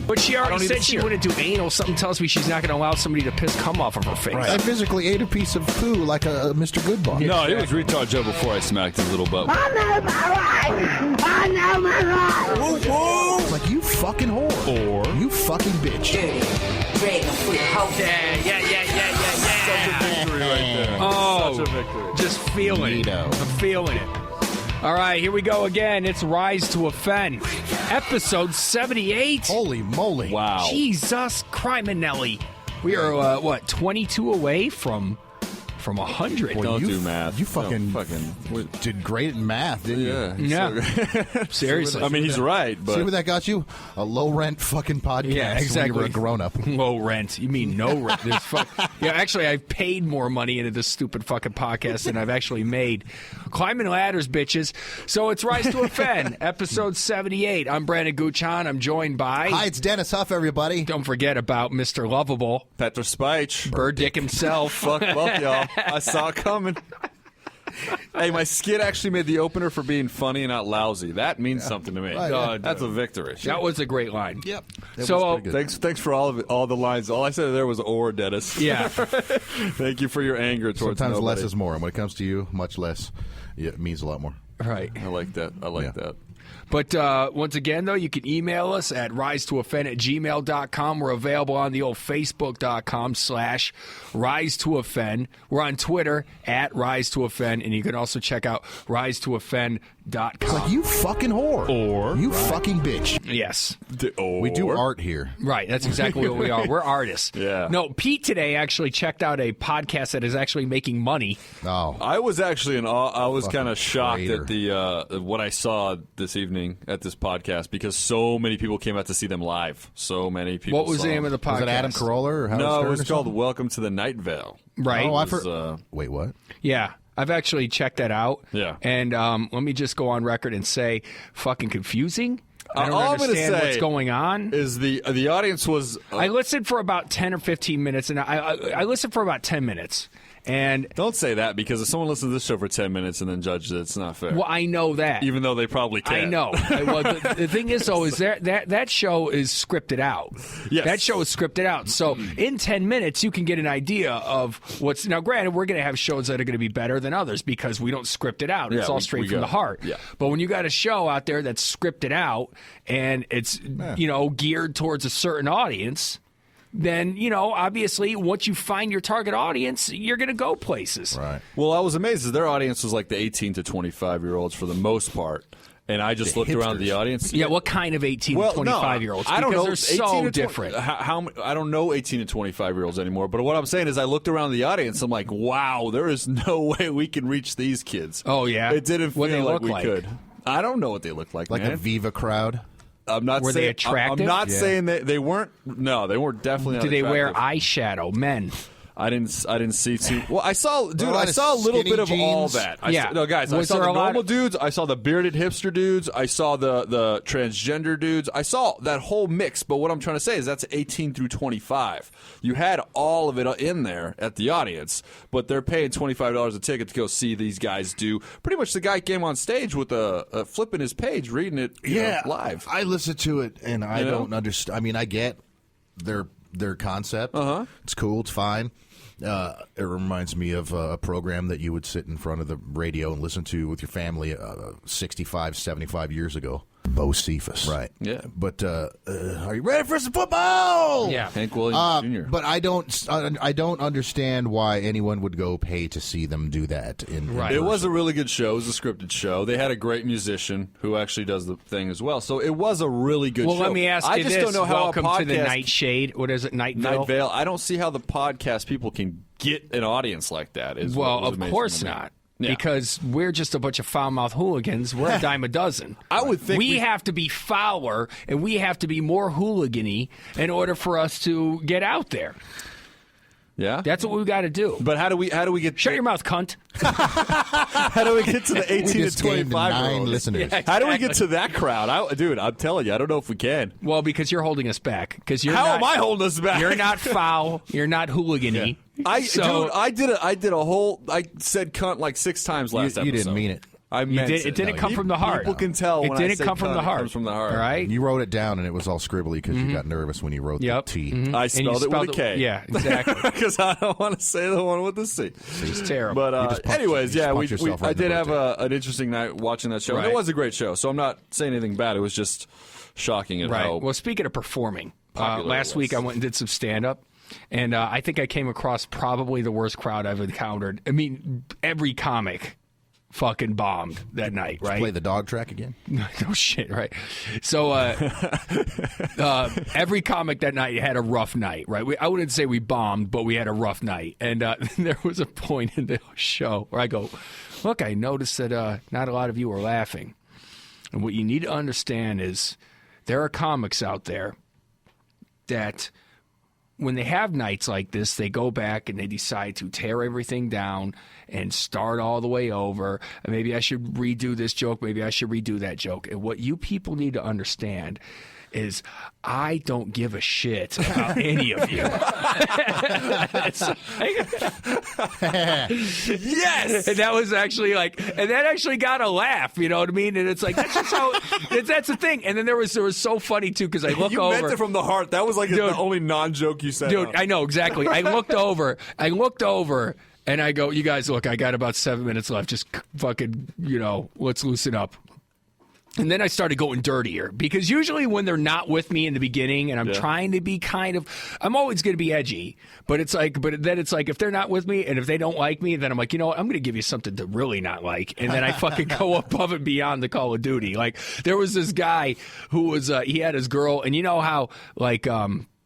But she already said she wouldn't do anal. Something tells me she's not going to allow somebody to piss cum off of her face. Right. I physically ate a piece of poo like a Mr. Goodbar. No, it was retard Joe before I smacked his little butt. I know my rights. I know my rights. Whoa, whoa. It's like, you fucking whore. Or you fucking bitch. Yeah. Such a victory right there. Oh, such a victory. Just feeling it. I'm feeling it. All right, here we go again. It's Rise to Offend, episode 78. Holy moly. Wow. Jesus Criminelli. We are, 22 away from 100. Boy, Don't do math. You fucking did great in math, didn't you? Yeah. Seriously. I mean, he's right, but... See what that got you? A low-rent fucking podcast. Yeah, exactly. When you were a grown-up. Low rent. You mean no rent? Yeah, actually, I've paid more money into this stupid fucking podcast than I've actually made. Climbing ladders, bitches. So it's Rise to Offend, episode 78. I'm Brandon Gooch. I'm joined by... Hi, it's Dennis Huff, everybody. Don't forget about Mr. Lovable. Petra Spych. Bird Dick himself. Fuck both y'all. I saw it coming. Hey, my skit actually made the opener for being funny and not lousy. That means something to me. Right, That's a victory. That was a great line. Yep. So thanks for all the lines. All I said there was "or," Dennis. Yeah. Thank you for your anger towards Sometimes nobody. less is more, and when it comes to you, much less. Yeah, it means a lot more. Right. I like that. I like that. But once again, though, you can email us at risetooffend@gmail.com. We're available on the old Facebook.com/risetooffend. We're on Twitter at risetooffend, and you can also check out risetooffend.com. It's like, you fucking whore. Or you fucking bitch. Yes. We do art here. Right. That's exactly what we are. We're artists. Yeah. No, Pete today actually checked out a podcast that is actually making money. Oh. I was actually in awe. I was kind of shocked traitor. at the what I saw this evening at this podcast because so many people came out to see them live. So many people. What was the name of the podcast? Was it Adam Carolla or Howard No, Stern it was or called something? Welcome to the Night Vale. Right. Oh, I've heard. was, Wait, what? Yeah. I've actually checked that out. Yeah. And let me just go on record and say, fucking confusing. I don't all I'm gonna understand say what's going on. Is the audience was? I listened for about 10 or 15 minutes, and I listened for about 10 minutes. And Don't say that, because if someone listens to this show for 10 minutes and then judges it, it's not fair. well, I know that. Even though they probably can. I know. Well, the thing is, though, is that show is scripted out. Yes. That show is scripted out. So in 10 minutes, you can get an idea of what's... Now, granted, we're going to have shows that are going to be better than others because we don't script it out. It's Yeah, all we straight from go. the heart. Yeah. But when you got a show out there that's scripted out and it's, geared towards a certain audience... then, obviously, once you find your target audience, you're going to go places. Right. Well, I was amazed that their audience was like the 18 to 25-year-olds for the most part. And I just looked around the audience. Yeah, what kind of 18 to 25-year-olds? I don't know. Because they're so 18 to 20 different. I don't know 18 to 25-year-olds anymore. But what I'm saying is I looked around the audience. I'm like, wow, there is no way we can reach these kids. Oh, yeah? It didn't feel What they like look we like? could. I don't know what they look like, Like man. the Viva crowd. I'm not Were saying, they attractive? I'm not Yeah. saying that they weren't. No, they weren't definitely not Do they wear attractive. eyeshadow? Men. I didn't see too. Well, I saw, dude. A lot I of saw a little skinny bit of all jeans. that. Yeah. No, guys. I Was saw there the a lot normal of- dudes. I saw the bearded hipster dudes. I saw the transgender dudes. I saw that whole mix. But what I'm trying to say is that's 18 through 25. You had all of it in there at the audience, but they're paying $25 a ticket to go see these guys do. Pretty much, the guy came on stage with a flipping his page, reading it live. I listened to it, and I You know? don't understand. I mean, I get their concept. It's cool. It's fine. It reminds me of a program that you would sit in front of the radio and listen to with your family 65, 75 years ago. Bo Cephas. Right. Yeah. But are you ready for some football? Yeah. Hank Williams Jr. But I don't understand why anyone would go pay to see them do that. Right. It was a really good show. It was a scripted show. They had a great musician who actually does the thing as well. So it was a really good show. Well, let me ask I you just this. don't know how Welcome a podcast, to the Nightshade. What is it? Night Night Vale. I don't see how the podcast people can get an audience like that. Well, of course not. Yeah. Because we're just a bunch of foul-mouthed hooligans. We're a dime a dozen. I would think we have to be fouler and we have to be more hooligan-y in order for us to get out there. Yeah, That's what we've got to do. But how do we get? Shut your mouth, cunt. How do we get to the 18 We to just gained 25 9 year olds? listeners. Yeah. How do we get to that crowd? Dude, I'm telling you, I don't know if we can. Well, because you're holding us back. Because you're How not, am I holding us back? You're not foul. You're not hooligan-y. I did a whole. I said cunt like 6 times last episode. You didn't mean it. I meant it didn't come from the heart. People can tell it when didn't I say come from cunt, the heart. It comes from the heart. All right? You wrote it down, and it was all scribbly because you got nervous when you wrote the T. I spelled it with a K. Yeah, exactly. Because I don't want to say the one with the C. It's terrible. But anyways, you just yeah, punched yourself right I in the did have birthday. an interesting night watching that show. Right. And it was a great show, so I'm not saying anything bad. It was just shocking at Right. how Well, speaking of performing, popular last it was. week I went and did some stand-up, and I think I came across probably the worst crowd I've encountered. I mean, every comic fucking bombed that night, right? Play the dog track again. No shit, right? So every comic that night had a rough night, right? I wouldn't say we bombed, but we had a rough night. And there was a point in the show where I go, look, I noticed that not a lot of you are laughing. And what you need to understand is there are comics out there that when they have nights like this, they go back and they decide to tear everything down and start all the way over. And maybe I should redo this joke. Maybe I should redo that joke. And what you people need to understand is I don't give a shit about any of you. Yes! And that was actually and that actually got a laugh, you know what I mean? And it's like, that's just how, that's the thing. And then there was so funny too, because I look you over. meant it from the heart. That was like the only non-joke you said. Dude, I know, exactly. I looked over, and I go, you guys, look, I got about 7 minutes left. Just fucking, let's loosen up. And then I started going dirtier because usually when they're not with me in the beginning and I'm trying to be I'm always going to be edgy, but then it's like if they're not with me and if they don't like me, then I'm like, you know what, I'm going to give you something to really not like. And then I fucking go above and beyond the Call of Duty. Like there was this guy who was, he had his girl, and you know how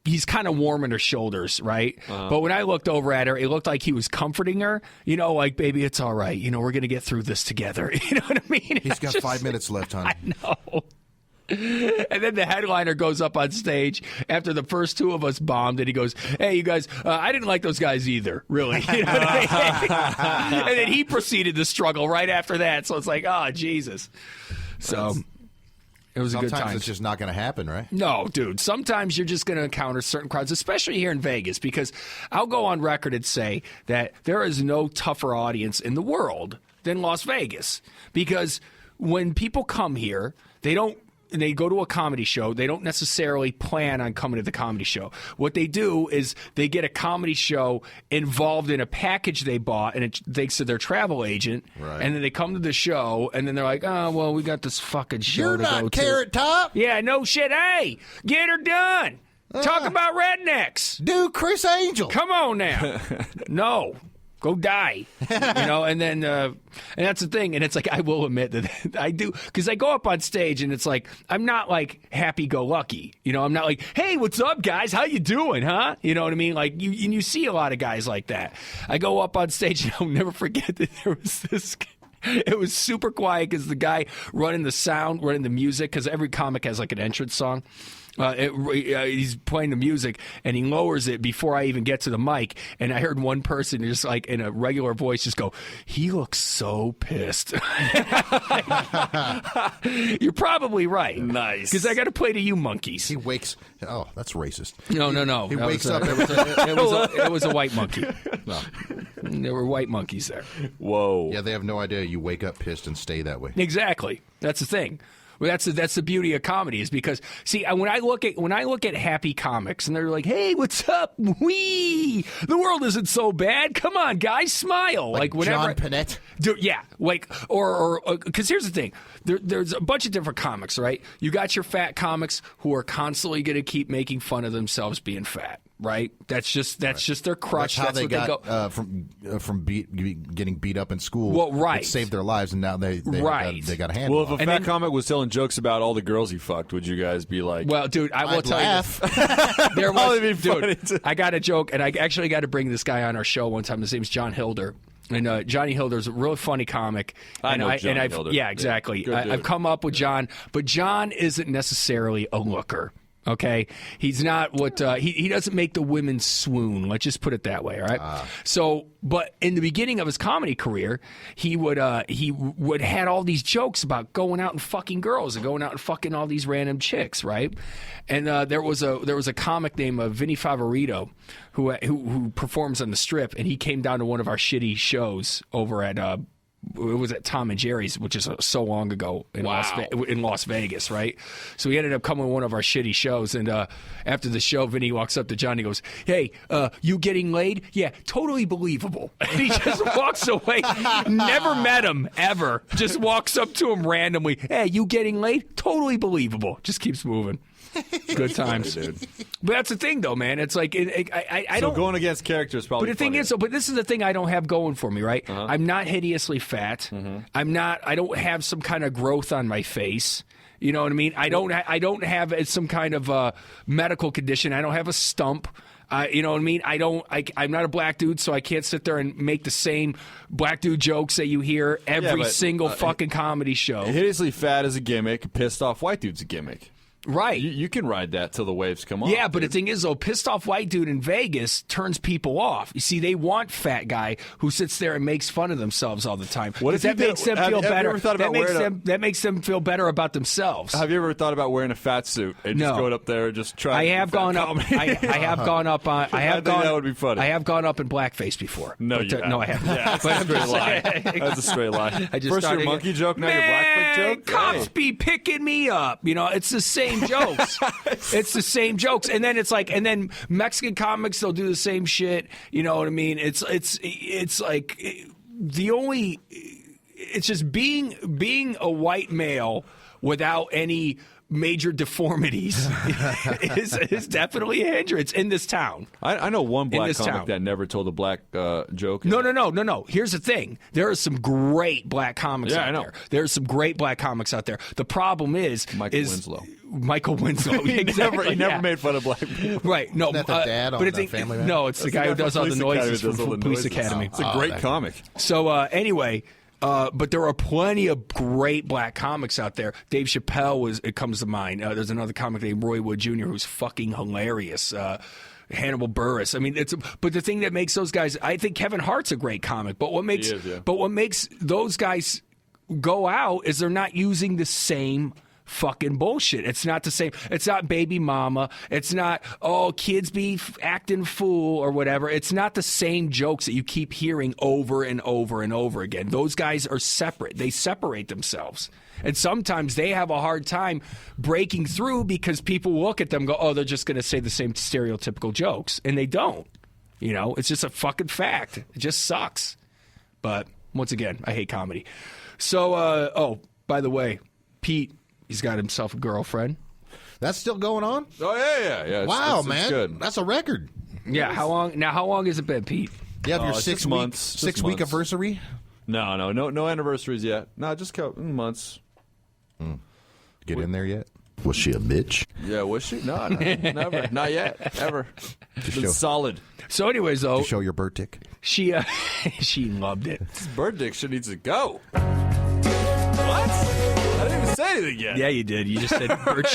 he's kind of warm in her shoulders, right? But when I looked over at her, it looked like he was comforting her. Like, baby, it's all right. We're going to get through this together. You know what I mean? He's got 5 minutes left, honey. I know. And then the headliner goes up on stage after the first two of us bombed, and he goes, hey, you guys, I didn't like those guys either, really. You know what I mean? And then he proceeded to struggle right after that. So it's like, oh, Jesus. So... It was a good time. Sometimes it's just not going to happen, right? No, dude. Sometimes you're just going to encounter certain crowds, especially here in Vegas, because I'll go on record and say that there is no tougher audience in the world than Las Vegas. Because when people come here, they go to a comedy show, they don't necessarily plan on coming to the comedy show. What they do is they get a comedy show involved in a package they bought, and it thanks to their travel agent. Right. And then they come to the show, and then they're like, oh, well, we got this fucking show You're to go not to. Carrot Top. Yeah, no shit. Hey, get her done. Talk about rednecks. Dude, Chris Angel. Come on now. No. Go die. And then, and that's the thing. And it's like, I will admit that I do, because I go up on stage and it's like, I'm not like happy-go-lucky. I'm not like, hey, what's up, guys? How you doing, huh? You know what I mean? Like, you see a lot of guys like that. I go up on stage and I'll never forget that there was this it was super quiet because the guy running the music, because every comic has like an entrance song. He's playing the music and he lowers it before I even get to the mic, and I heard one person just like in a regular voice just go, he looks so pissed. You're probably right. Nice. Because I got to play to you monkeys. He wakes. Oh, that's racist. No. He That wakes was up. it was a white monkey. No. There were white monkeys there. Whoa. Yeah, they have no idea you wake up pissed and stay that way. Exactly. That's the thing. Well, that's the beauty of comedy, is because, see, when I look at happy comics and they're like, hey, what's up? Wee! The world isn't so bad. Come on, guys, smile. Like whenever, John Panette? Dude, yeah. Or because here's the thing. There's a bunch of different comics, right? You got your fat comics who are constantly going to keep making fun of themselves being fat. Right, that's just their crutch. That's how they what got from getting beat up in school. Well, right. It saved their lives, and now they got a handle. Well, if a on it. fat comic was telling jokes about all the girls he fucked, would you guys be like, well, dude, I will I'd tell laugh. you. There was, That'd be funny too. dude, I got a joke, and I actually got to bring this guy on our show one time. His name's John Hilder. And Johnny Hilder's a real funny comic. I know Johnny Hilder. Yeah, exactly. Yeah, I've come up with John, but John isn't necessarily a looker. Okay, he's not what he doesn't make the women swoon. Let's just put it that way, all right? So, but in the beginning of his comedy career, he would had all these jokes about going out and fucking girls and going out and fucking all these random chicks, right? And there was a comic named Vinny Favorito who performs on the Strip, and he came down to one of our shitty shows over at it was at Tom and Jerry's, which is so long ago in Las Vegas, right? So he ended up coming to one of our shitty shows, and after the show, Vinny walks up to John, he goes, "Hey, you getting laid? Yeah, totally believable." And he just walks away. Never met him, ever. Just walks up to him randomly. "Hey, you getting laid? Totally believable." Just keeps moving. Good times. Dude. But that's the thing, though, man. It's like, I don't... going against characters probably But the thing is, but this is the thing I don't have going for me, right? I'm not hideously fat. I don't have some kind of growth on my face. You know what I mean? I don't have some kind of medical condition. I don't have a stump. You know what I mean? I'm not a black dude, so I can't sit there and make the same black dude jokes that you hear every single fucking comedy show. Hideously fat is a gimmick. Pissed off white dude's a gimmick. Right. You can ride that till the waves come on. Yeah, but the thing is, though, pissed off white dude in Vegas turns people off. You see, they want fat guy who sits there and makes fun of themselves all the time. What if that makes them feel better? That makes them feel better about themselves. Have you ever thought about wearing a fat suit and just going up there and just trying? I have gone up. I have gone up on. I have think that would be funny. I have gone up in blackface before. No, no, I haven't. Yeah, that's a straight lie. That's a straight lie. First your monkey joke, now your blackfoot joke. Cops be picking me up. You know, it's the same jokes. It's the same jokes, and then it's like, and then Mexican comics, they'll do the same shit. You know what I mean? It's like it's just being a white male without any major deformities is definitely a hindrance in this town. I know one black comic that never told a black joke. No. Here's the thing. There are some great black comics out there. There are some great black comics out there. The problem is Michael Winslow. He never made fun of black people. Right. No, Isn't that the dad on the Family Man? No, it's the guy who does all the noises from Police Academy. It's a great comic. So anyway... but there are plenty of great black comics out there. Dave Chappelle it comes to mind. There's another comic named Roy Wood Jr. who's fucking hilarious. Hannibal Buress. I mean, but the thing that makes those guys, I think Kevin Hart's a great comic. But what makes those guys go out is they're not using the same fucking bullshit. It's not the same. It's not baby mama. It's not, kids be acting fool or whatever. It's not the same jokes that you keep hearing over and over and over again. Those guys are separate. They separate themselves. And sometimes they have a hard time breaking through because people look at them and go, they're just going to say the same stereotypical jokes. And they don't. You know, it's just a fucking fact. It just sucks. But once again, I hate comedy. So, by the way, Pete, he's got himself a girlfriend. That's still going on? Oh, yeah. Wow, it's man. Good. That's a record. Yeah, how long? Now, how long has it been, Pete? You have your 6 months. 6 week anniversary? No anniversaries yet. No, just a couple months. Get in there yet? Was she a bitch? Yeah, was she? No, never. Not yet. Ever. Been solid. So anyways, though. To show your bird dick? She loved it. This bird dick shit needs to go. What? I didn't even say anything yet. Yeah, you did. You just said bird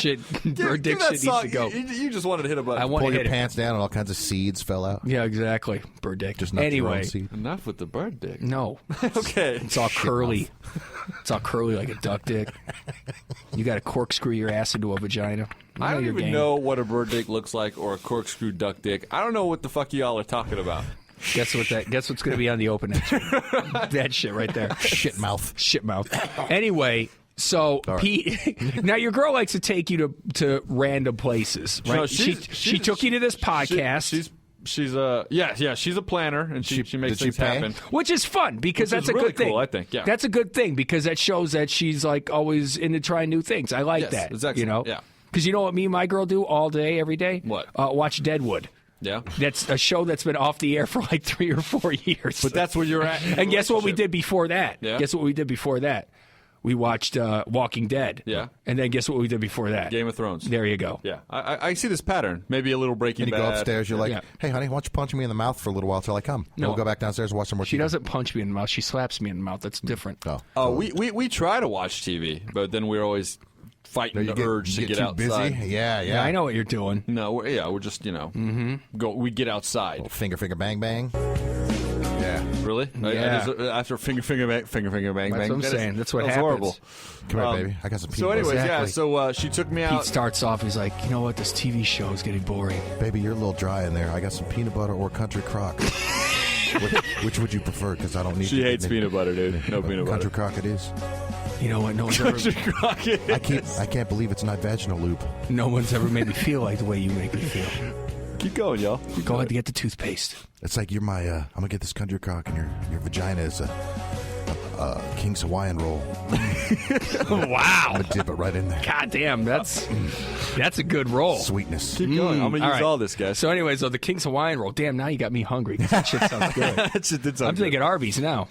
dick shit needs to go. You just wanted to hit a button. I want Pull to your hit pants down and all kinds of seeds fell out. Yeah, exactly. Bird dick. Just not your own seed. Enough with the bird dick. No. Okay. It's all curly. It's all curly like a duck dick. You got to corkscrew your ass into a vagina. I don't even know what a bird dick looks like or a corkscrew duck dick. I don't know what the fuck y'all are talking about. Guess what's going to be on the open entry? That shit right there. Shit mouth. Anyway, so right. Pete, now your girl likes to take you to random places, right? No, she took you to this podcast. She's a planner and she makes things happen, which is fun because that's a really good thing. Cool, I think. Yeah, that's a good thing because that shows that she's like always into trying new things. I like that. Exactly. You know, yeah. Because you know what me and my girl do all day, every day? What? Watch Deadwood. Yeah. That's a show that's been off the air for like 3 or 4 years. But that's where you're at. And guess what we did before that? Yeah. Guess what we did before that? We watched Walking Dead. Yeah. And then guess what we did before that? Game of Thrones. There you go. Yeah. I see this pattern. Maybe a little Breaking Bad. And you go upstairs, you're like, hey, honey, why don't you punch me in the mouth for a little while till I come? No. We'll go back downstairs and watch some more TV. She doesn't punch me in the mouth. She slaps me in the mouth. That's different. Oh, we try to watch TV, but then we're always fighting the urge to get outside. Busy? Yeah. I know what you're doing. No, we're just, we get outside. Little finger, bang, bang. Yeah. Really? Yeah. After finger, bang, bang. That's what I'm saying. That's what happens. Horrible. Come here, baby. I got some peanut So anyways, butter. yeah, so she took me out. Pete starts off, he's like, you know what, this TV show is getting boring. Baby, you're a little dry in there. I got some peanut butter or country crock. Which would you prefer? Because I don't need. She hates peanut butter, dude. No peanut butter. Country crock it is. You know what? No one's ever, I can't believe it's not vaginal lube. no one's ever made me feel like the way you make me feel. Keep going, y'all. Go ahead to get the toothpaste. It's like you're my. I'm gonna get this country crock, and your vagina is a King's Hawaiian roll. Wow. I'm gonna dip it right in there. God damn, that's a good roll. Sweetness. Keep going. I'm gonna use all this, guys. So anyway, the King's Hawaiian roll. Damn, now you got me hungry. That shit sounds good. That shit did sound I'm thinking Arby's now.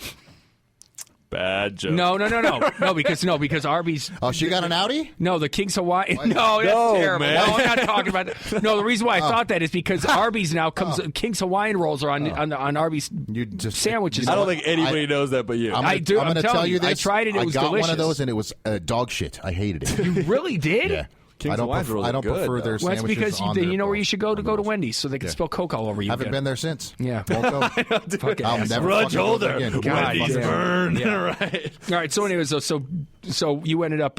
Bad joke. No, because Arby's. Oh, she got an Audi? No, the King's Hawaiian. No, that's terrible. man. No, I'm not talking about that. No, the reason why I thought that is because Arby's now comes. King's Hawaiian rolls are on Arby's You just sandwiches. I don't think anybody knows that but you. I do. I'm I'm going to telling tell you you, this. I tried it. It was I got delicious. one of those, and it was dog shit. I hated it. You really did? Yeah. King's I don't Hawaiian rolls I are don't good, prefer though. their Well, that's sandwiches because on you their know where rolls. you should go to Wendy's so they can spill Coke all over you. Haven't again. been there since. Yeah. Won't go. Fucking I'll asshole. never Grudge fucking go holder. there again. God Wendy's damn. burn. Yeah. Right. All right. So, anyways, so you ended up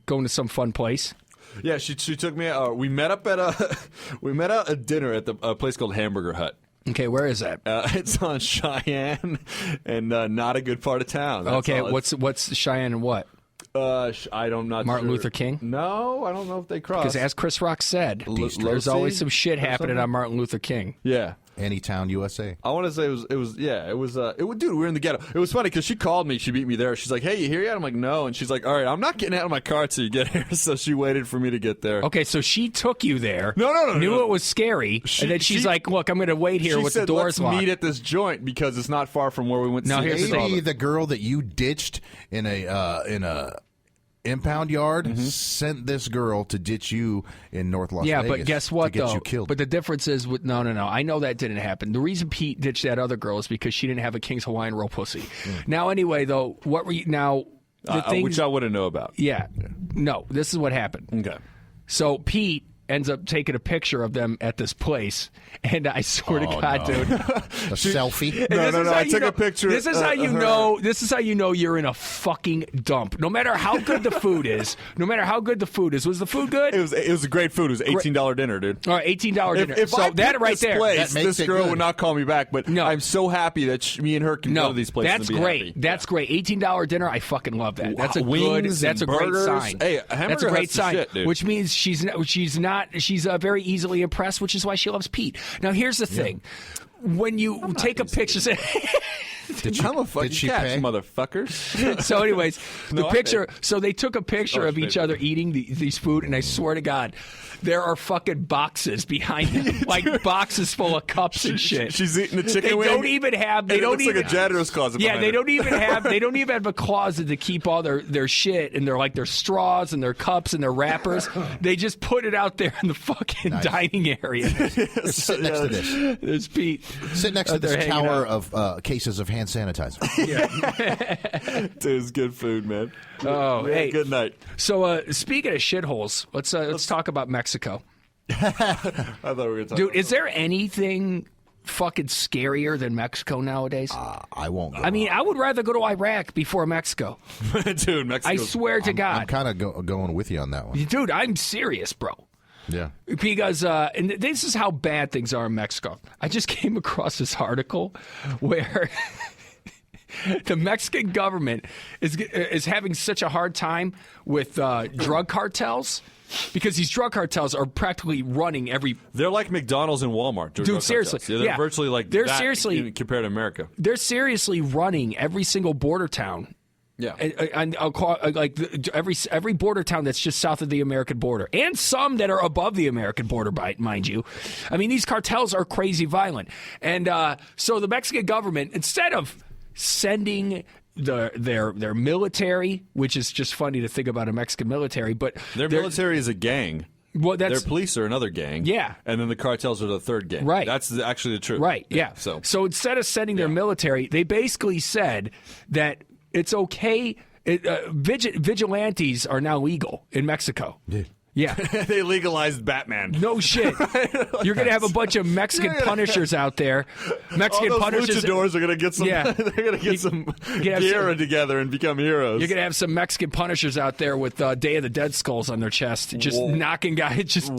going to some fun place. Yeah, she took me. We met up at a dinner at a place called Hamburger Hut. Okay, where is that? It's on Cheyenne, and not a good part of town. That's Okay, all. what's Cheyenne and what? I don't not Martin sure. Luther King? No, I don't know if they crossed. Because as Chris Rock said, there's Losi always some shit or happening something? on Martin Luther King. Yeah. Anytown, USA. I want to say it was dude, we were in the ghetto. It was funny because she called me, she beat me there. She's like, "Hey, you here yet?" I'm like, "No," and she's like, "All right, I'm not getting out of my car till you get here." So she waited for me to get there. Okay, so she took you there. No, Knew no. it was scary, and then she's like, "Look, I'm going to wait here She with said, the doors "Let's locked." meet at this joint because it's not far from where we went." Now, to here's the Maybe thing. the girl that you ditched in a impound yard sent this girl to ditch you in North Las Yeah, Vegas. but guess what, to get though? you killed. But the difference is, no. I know that didn't happen. The reason Pete ditched that other girl is because she didn't have a King's Hawaiian roll pussy. Now, anyway, though, what were you now? The things, which I wouldn't know about. yeah, no. This is what happened. Okay. So Pete ends up taking a picture of them at this place, and I swear to God, dude. a selfie. And No, this no, is no, how I you took know- a picture This is how you of her. know. This is how you know you're in a fucking dump. No matter how good the food is. Was the food good? It was a great food. It was $18 dinner, dude. All right, $18 dinner. If so I that picked right this there. place, That makes this it girl good. would not call me back. But No. I'm so happy that me and her can go No, to these places. that's and be great. happy. That's great. $18 dinner. I fucking love that. That's a Wow, good. wings That's a and great burgers. sign. Hey, a that's a hamburger great hut's the sign. shit, dude. Which means she's very easily impressed, which is why she loves Pete. Now here's the thing: when you take a picture. I'm a fucking she catch, pay? motherfuckers. So, anyways, No, the I picture. paid. So they took a picture Oh, of each shit. other eating these food, and I swear to God, there are fucking boxes behind them, like boxes full of cups and shit. She's eating a chicken They wing. don't even have. They and it don't looks even. like a janitor's closet. Yeah, behind they her. don't even have. They don't even have a closet to keep all their shit and their straws and their cups and their wrappers. They just put it out there in the fucking dining area. Sit next to this. There's Pete. Sit next to They're this hanging tower out. of cases of hand sanitizer. Dude, it's good food, man. Oh, Yeah, hey. good night. So speaking of shitholes, let's talk about Mexico. I thought we were going to talk Dude, is there anything fucking scarier than Mexico nowadays? I won't go. I mean, I would rather go to Iraq before Mexico. Dude, Mexico. I swear to I'm God. kind of going with you on that one. Dude, I'm serious, bro. Yeah. Because, and this is how bad things are in Mexico. I just came across this article where the Mexican government is having such a hard time with drug cartels. Because these drug cartels are practically running every. They're like McDonald's and Walmart. Dude, seriously. Yeah, they're Yeah. virtually like They're that seriously- compared to America. They're seriously running every single border town. Yeah. And I'll call every border town that's just south of the American border, and some that are above the American border, mind you. I mean, these cartels are crazy violent, and so the Mexican government, instead of sending their military, which is just funny to think about a Mexican military, but Their military is a gang. Well, Their that's police are another gang. Yeah. And then the cartels are the third gang. Right. That's actually the truth. right. Yeah. So instead of sending their military, they basically said that it's okay. Vigilantes are now legal in Mexico. Yeah. Yeah. They legalized Batman. No shit. You're going to have a bunch of Mexican Punishers out there. Mexican All those Punishers. luchadors are going to get some. Yeah. They're going to get some gear together and become heroes. You're going to have some Mexican Punishers out there with Day of the Dead skulls on their chest, just knocking guys, just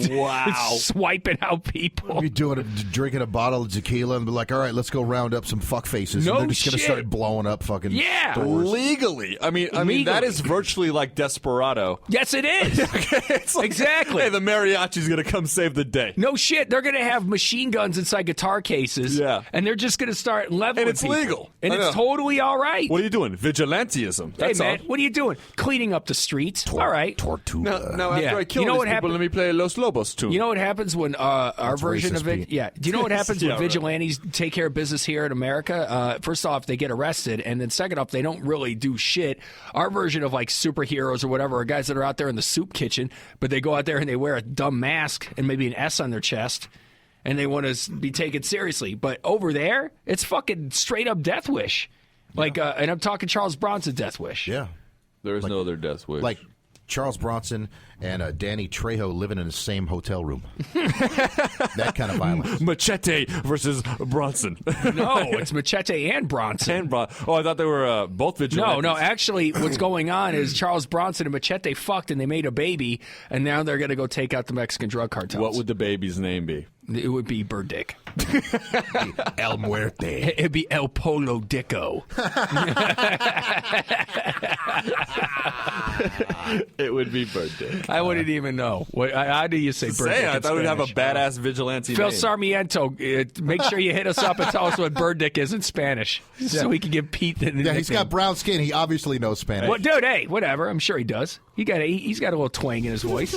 swiping out people. You're drinking a bottle of tequila and be like, all right, let's go round up some fuck faces. No and they're just going to shit. start blowing up fucking stores. Legally. I mean, that is virtually like Desperado. Yes, it is. It's like, Exactly. Hey, the mariachi's going to come save the day. No shit. They're going to have machine guns inside guitar cases. Yeah. And they're just going to start leveling And it's people. legal. And I it's know. totally all right. What are you doing? Vigilantism. That's hey, man, all. what are you doing? Cleaning up the streets. All right. Tortuga. Now after Yeah. I kill You know these what people, happened- let me play Los Lobos tune. You know what happens when our version racist, of it? Pete. Yeah. Do you know what happens Yeah, when right. vigilantes take care of business here in America? First off, they get arrested, and then second off, they don't really do shit. Our version of like superheroes or whatever are guys that are out there in the soup kitchen, but they go out there and they wear a dumb mask and maybe an S on their chest, and they want to be taken seriously. But over there, it's fucking straight up death wish. Like, and I'm talking Charles Bronson death wish. Yeah. There is no other death wish. Like Charles Bronson and Danny Trejo living in the same hotel room. That kind of violence. Machete versus Bronson. No, it's Machete and Bronson. I thought they were both vigilantes. No. Actually, what's going on is Charles Bronson and Machete fucked, and they made a baby, and now they're going to go take out the Mexican drug cartels. What would the baby's name be? It would be Bird Dick. El Muerte. It'd be El Polo Dicko. It would be birthday. I wouldn't even know. How do you say Bird Dick? I in thought we'd have a Spanish? badass vigilante Phil name. Sarmiento, make sure you hit us up and tell us what Bird Dick is in Spanish, so we can give Pete the Yeah, he's got brown skin. He obviously knows Spanish. Well, dude, hey, whatever. I'm sure he does. He's got a little twang in his voice.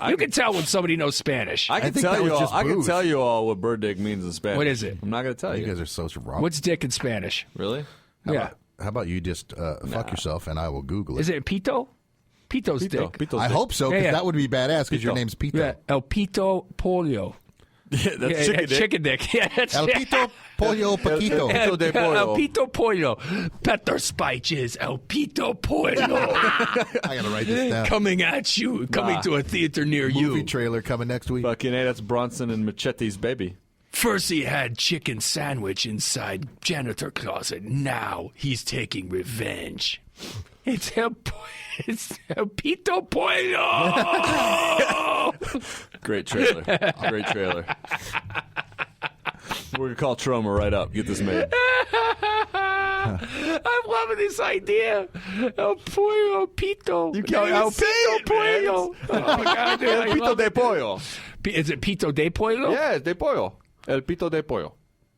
You can tell when somebody knows Spanish. I can think tell that you was all. just I can booze. tell you all what bird dick means in Spanish. What is it? I'm not going to tell You you. guys are so wrong. What's dick in Spanish? Really? Yeah. How about you just fuck yourself and I will Google it? Is it Pito? Pito's dick. Pito's I dick. hope so, because Yeah. that would be badass because your Pito. name's Pito. Yeah, El Pito Pollo. Yeah, that's Yeah, chicken dick. Chicken dick. Yeah, that's El Pito Pollo Paquito. Pito de pollo. El Pito Pollo. Peter Spiches. El Pito Pollo. I gotta write this down. Coming at you. Coming to a theater near Movie you. trailer coming next week. Fucking hey, that's Bronson and Machete's baby. First he had chicken sandwich inside janitor closet. Now he's taking revenge. It's El Pito Pollo. Great trailer. Great trailer. We're going to call Troma right up. Get this made. I'm loving this idea. El Pollo Pito. You can't even El say Pito it, man. Pollo. Oh, my God, dude, I El Pito love de it. pollo. Is it Pito de Pollo? Yeah, it's de pollo. El Pito de pollo.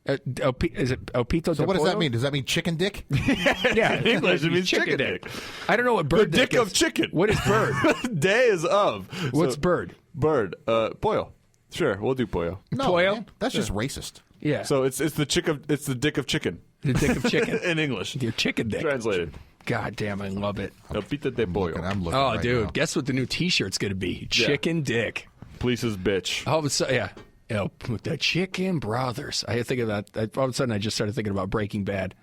Is it El Pito So de what does Pollo? that mean? Does that mean chicken dick? Yeah, In English, it means chicken dick. I don't know what bird The dick is. of chicken. What is bird? Day is of. What's So, bird? bird? Pollo. Sure, we'll do pollo. No, Pollo? man, that's just racist. Yeah. So it's the dick of chicken the dick of chicken. in English. Your chicken dick. Translated. God damn, I love it. El Pito de pollo. And I'm looking Oh, right dude, now. guess what the new T-shirt's going to be? Chicken dick. Police's bitch. All of a sudden, yeah. The Chicken Brothers. I think of that. All of a sudden, I just started thinking about Breaking Bad.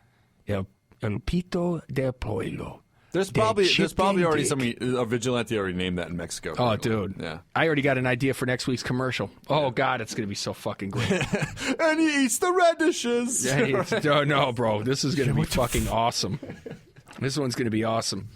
El Pito de Pollo. There's probably chicken already dick. a vigilante already named that in Mexico. Oh, probably. dude. Yeah. I already got an idea for next week's commercial. Oh, God, it's going to be so fucking great. And he eats the radishes. No, bro. This is going to be fucking awesome. This one's going to be awesome.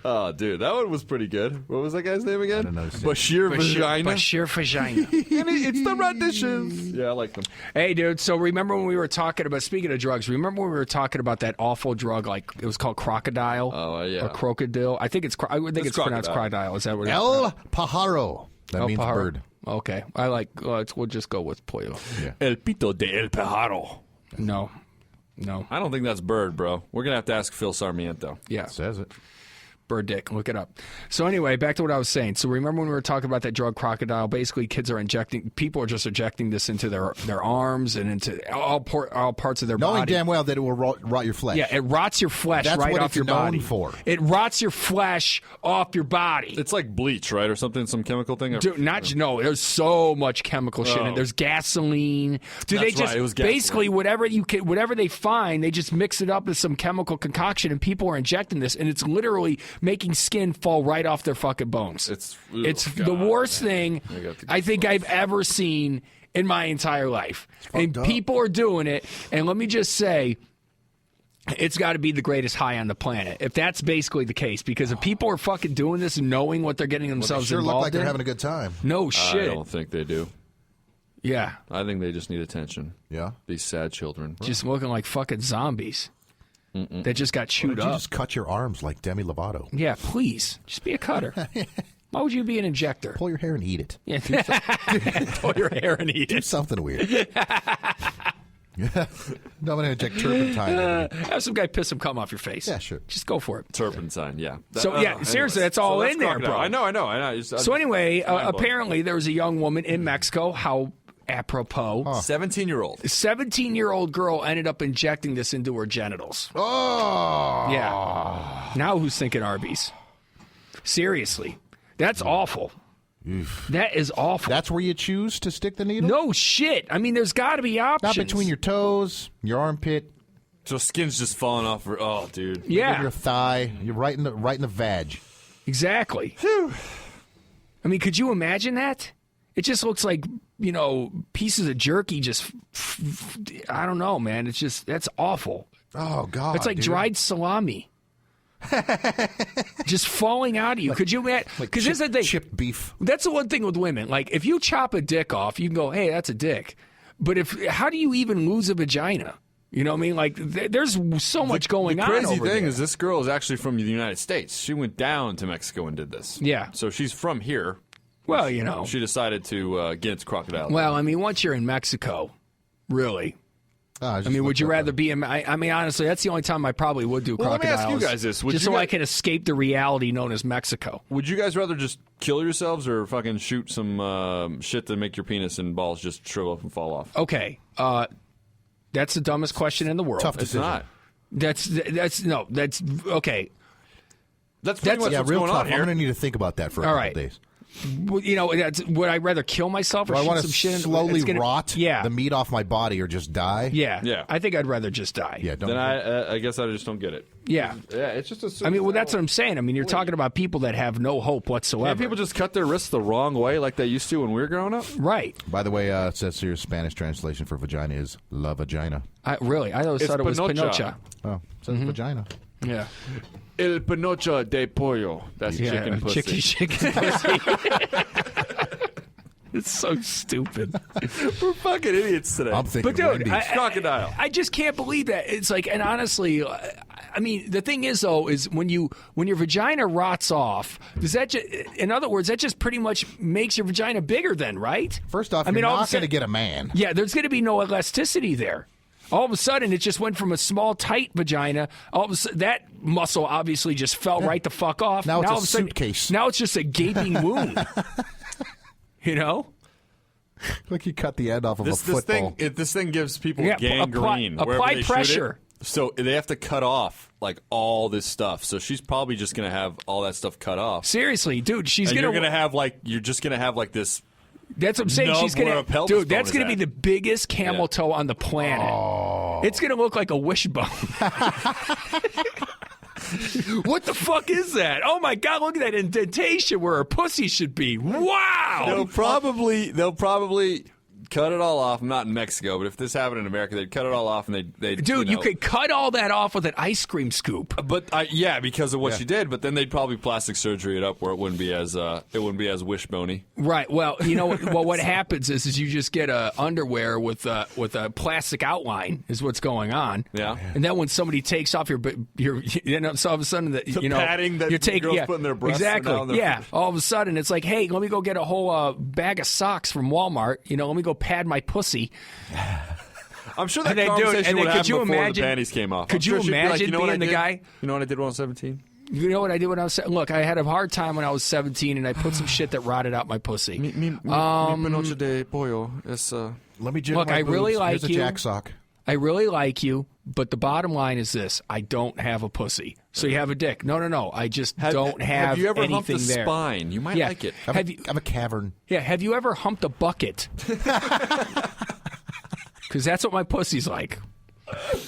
Oh, dude, that one was pretty good. What was that guy's name again? don't know. Bashir Vagina. Bashir Vagina. And he eats the radishes. Yeah, I like them. Hey, dude, so remember when we were talking about, speaking of drugs, remember when we were talking about that awful drug, like it was called krokodil? Oh, yeah. Or krokodil? I think it's pronounced crocodile. crocodile. Is that what it is? El Pajaro. That means Pajaro. bird. Okay. We'll just go with pollo. El Pito de El Pajaro. No. I don't think that's bird, bro. We're going to have to ask Phil Sarmiento. Yeah. Says it. Bird dick. Look it up. So anyway, back to what I was saying. So remember when we were talking about that drug crocodile? Basically, people are just injecting this into their arms and into all parts of their Knowing body. damn well that it will rot your flesh. Yeah, it rots your flesh That's right what off it's your known body. for. It rots your flesh off your body. It's like bleach, right? Or something, some chemical thing? Dude, there's so much chemical shit in it. Oh. There's gasoline. Dude, That's they just right, it was gasoline. basically whatever they find, they just mix it up with some chemical concoction, and people are injecting this, and it's literally making skin fall right off their fucking bones. It's the worst thing I think I've ever seen in my entire life. And people are doing it, and let me just say, it's got to be the greatest high on the planet, if that's basically the case. Because if people are fucking doing this and knowing what they're getting themselves sure involved look like in, they're having a good time. No shit. I don't think they do. Yeah. I think they just need attention. Yeah. These sad children. Just looking like fucking zombies that just got chewed You up. just cut your arms like Demi Lovato. Yeah, please. Just be a cutter. Why would you be an injector? Pull your hair and eat it. Yeah. Pull your hair and eat Do it. something weird. No, I'm going to inject turpentine. Have some guy piss some cum off your face. Yeah, sure. Just go for it. Turpentine, yeah. So, yeah, seriously, that's all in there, bro. I know. So anyway, apparently there was a young woman in Mexico. How apropos. 17-year-old. 17-year-old girl ended up injecting this into her genitals. Oh! Yeah. Now who's thinking Arby's? Seriously. That's awful. That is awful. That's where you choose to stick the needle? No shit. I mean, there's got to be options. Not between your toes, your armpit, So skin's just falling off. Oh, dude. Yeah. your thigh. You're right in the vag. Exactly. I mean, could you imagine that? It just looks like, pieces of jerky just, I don't know, man. It's just, that's awful. Oh, God. It's like dude. dried salami. Just falling out of you. Could you imagine? Because here's the thing. Chipped beef. That's the one thing with women. Like, if you chop a dick off, you can go, hey, that's a dick. But how do you even lose a vagina? You know what I mean? Like, there's so much going on. The crazy over thing there. is this girl is actually from the United States. She went down to Mexico and did this. Yeah. So she's from here. Well, She decided to get its crocodile. Well, I mean, once you're in Mexico, really. I mean, would you rather be in... I mean, honestly, that's the only time I probably would do crocodiles. Let me ask you guys this. Just so I can escape the reality known as Mexico. Would you guys rather just kill yourselves or fucking shoot some shit to make your penis and balls just shrivel up and fall off? Okay. That's the dumbest question in the world. Tough It's decision. not. That's okay. That's pretty much what's real going tough. on here. I'm going to need to think about that for a All couple right. days. Would I rather kill myself or Do I shoot want some to shit? slowly It's gonna- rot the meat off my body or just die? Yeah. Yeah. I think I'd rather just die. Yeah, don't. Then I guess I just don't get it. Yeah. Yeah, it's just a. I mean, well, that's what I'm saying. I mean, you're talking about people that have no hope whatsoever. Can't people just cut their wrists the wrong way like they used to when we were growing up? Right. By the way, it says here Spanish translation for vagina is la vagina. Really? I always It's thought it was panocha. Pinocha. Oh, it says vagina. Yeah. El panocha de pollo. That's chicken pussy. Chicken pussy. It's so stupid. We're fucking idiots today. I'm thinking But dude, Wendy's. Crocodile. I just can't believe that. It's like, and honestly, I mean, the thing is though, is when your vagina rots off, does that in other words, that just pretty much makes your vagina bigger then, right? First off, I mean, you're all of a not going to sudden- get a man. Yeah, there's going to be no elasticity there. All of a sudden, it just went from a small, tight vagina. All of a sudden, that muscle obviously just fell right the fuck off. Now it's all a of sudden, suitcase. Now it's just a gaping wound. You know? Like you cut the end off of This a football. thing gives people Yeah, gangrene. apply wherever they shoot pressure. it. So they have to cut off like all this stuff. So she's probably just gonna have all that stuff cut off. Seriously, dude, she's And gonna. you're just gonna have like this. That's what I'm saying. nub She's where gonna, a pelvis dude. bone That's is gonna be at. the biggest camel toe on the planet. Oh. It's gonna look like a wishbone. What the fuck is that? Oh my god! Look at that indentation where her pussy should be. Wow. They'll probably cut it all off. Not in Mexico, but if this happened in America, they'd cut it all off and they Dude, you could cut all that off with an ice cream scoop. But yeah, because of what she did. But then they'd probably plastic surgery it up where it wouldn't be as wishbony. Right. Well, you know what? Well, what happens is you just get a underwear with a plastic outline is what's going on. Yeah. And then when somebody takes off your so all of a sudden that The padding that you're taking girls put in their breasts exactly. are now in their- Yeah. All of a sudden it's like, hey, let me go get a whole bag of socks from Walmart. Let me go pad my pussy. I'm sure that And then, dude, conversation and then would could happen you before imagine- the panties came off. could I'm you sure she'd be like, imagine you know what being I the did? guy- You know what I did when I was 17? You know what I did when I was look? I had a hard time when I was 17, and I put some shit that rotted out my pussy. Mi panocha de pollo es, Let me jig Look, my I really boobs. like Here's a you. jack sock. I really like you, but the bottom line is this: I don't have a pussy. So you have a dick? No. I just don't have you ever humped anything the there. spine? You might Yeah. like it. I Have you? have a cavern. Yeah. Have you ever humped a bucket? Because that's what my pussy's like.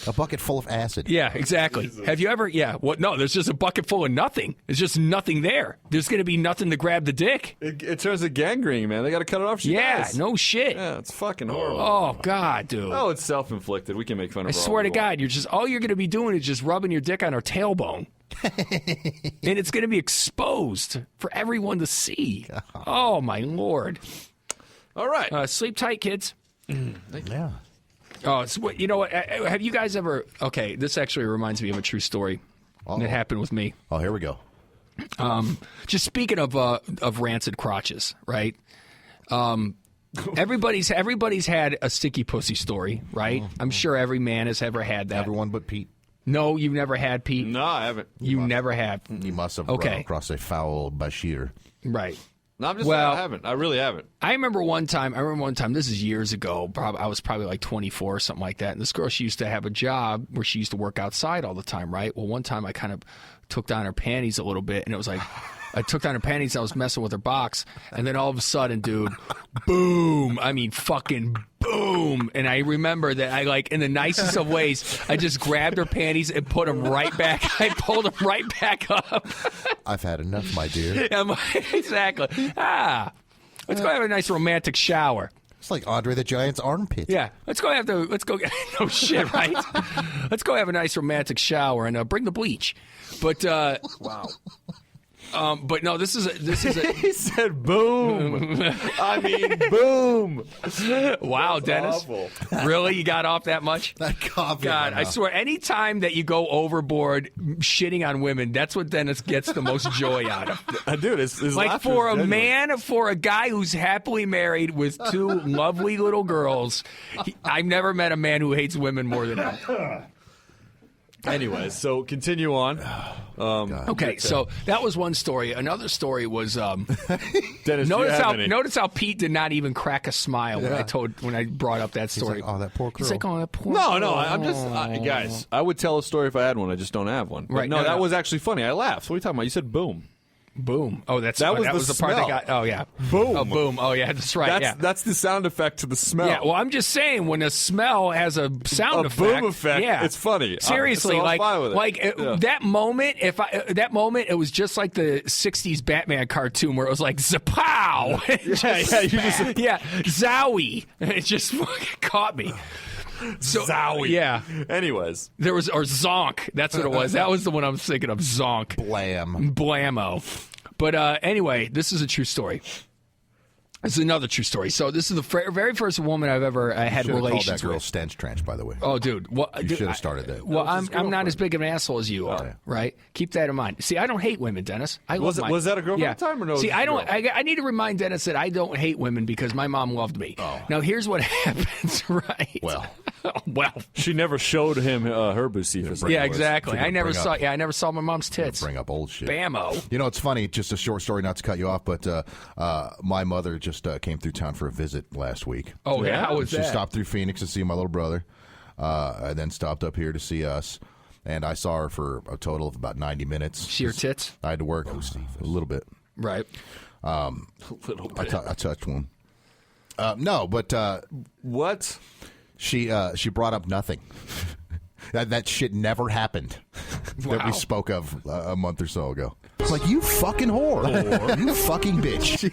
A bucket full of acid. Yeah, exactly. Jesus. Have you ever? Yeah. What? No, there's just a bucket full of nothing. There's just nothing there. There's going to be nothing to grab the dick. It turns to gangrene, man. They got to cut it off. No shit. Yeah, it's fucking horrible. Oh God, dude. Oh, it's self-inflicted. We can make fun of it. I swear to God, all you're going to be doing is just rubbing your dick on her tailbone. And it's going to be exposed for everyone to see. Oh, my Lord. All right. Sleep tight, kids. Yeah. Oh, you know what? Have you guys ever... Okay, this actually reminds me of a true story that happened with me. Oh, here we go. Just speaking of rancid crotches, right? Everybody's had a sticky pussy story, right? I'm sure every man has ever had that. Everyone but Pete. No, you've never had, Pete? No, I haven't. You never have. You must have run across a foul Bashir. Right. No, I'm just saying I haven't. I really haven't. I remember one time, this is years ago, I was probably like 24 or something like that, and this girl, she used to have a job where she used to work outside all the time, right? Well, one time I kind of took down her panties a little bit, and it was like, I took down her panties, and I was messing with her box, and then all of a sudden, dude, boom, I mean fucking boom, and I remember that I, like, in the nicest of ways, I just grabbed her panties and put them right back, I pulled them right back up. I've had enough, my dear. Exactly. Let's go have a nice romantic shower. It's like Andre the Giant's armpit. Yeah, let's go no shit, right? Let's go have a nice romantic shower and bring the bleach. But wow. But no, this is a he said boom. I mean boom. Wow, That's Dennis. awful. Really? You got off that much? That coffee. God, I swear, anytime that you go overboard shitting on women, that's what Dennis gets the most joy out of. Dude, it's like for a guy who's happily married with 2 lovely little girls, I've never met a man who hates women more than him. Anyways, so continue on. Okay, so that was one story. Another story was Dennis. Notice how Pete did not even crack a smile when I brought up that story. He's like, oh, that poor girl. He's like, oh, that poor No, girl. I'm just guys. I would tell a story if I had one. I just don't have one. But Right? No, that was actually funny. I laughed. What are you talking about? You said boom. Boom. Oh, that was the the part that smell. got. Oh yeah. Boom. Oh boom. Oh yeah. That's right. That's the sound effect to the smell. Yeah, well, I'm just saying when a smell has a sound effect, boom effect. Yeah, it's funny. Seriously, so I'm fine with it. That moment. It was just like the '60s Batman cartoon where it was like zapow. Zowie. It just fucking caught me. So, Zowie. Yeah. Anyways, there was zonk. That's what it was. That was the one I was thinking of. Zonk. Blammo. But anyway, this is a true story. This is another true story. So this is the very first woman I've ever had relations called that girl with. Stench Trench, by the way. Oh, dude. Well, you should have started that. Well, I'm not as big of an asshole as you are, right? Keep that in mind. See, I don't hate women, Dennis. Was that a girlfriend at the time or no? See, I don't. I need to remind Dennis that I don't hate women because my mom loved me. Oh. Now, here's what happens, right? Well, she never showed him her bucifus. Yeah, exactly. I never saw my mom's tits. Bring up old shit. Bammo. You know, it's funny. Just a short story, not to cut you off, but my mother just came through town for a visit last week. Oh, yeah? How was she that? stopped through Phoenix to see my little brother, and then stopped up here to see us. And I saw her for a total of about 90 minutes. See her tits? I had to work a little bit. Right. A little bit. I touched one. No, but what? She brought up nothing. That shit never happened. Wow. That we spoke of a month or so ago. It's like, you fucking whore. You fucking bitch.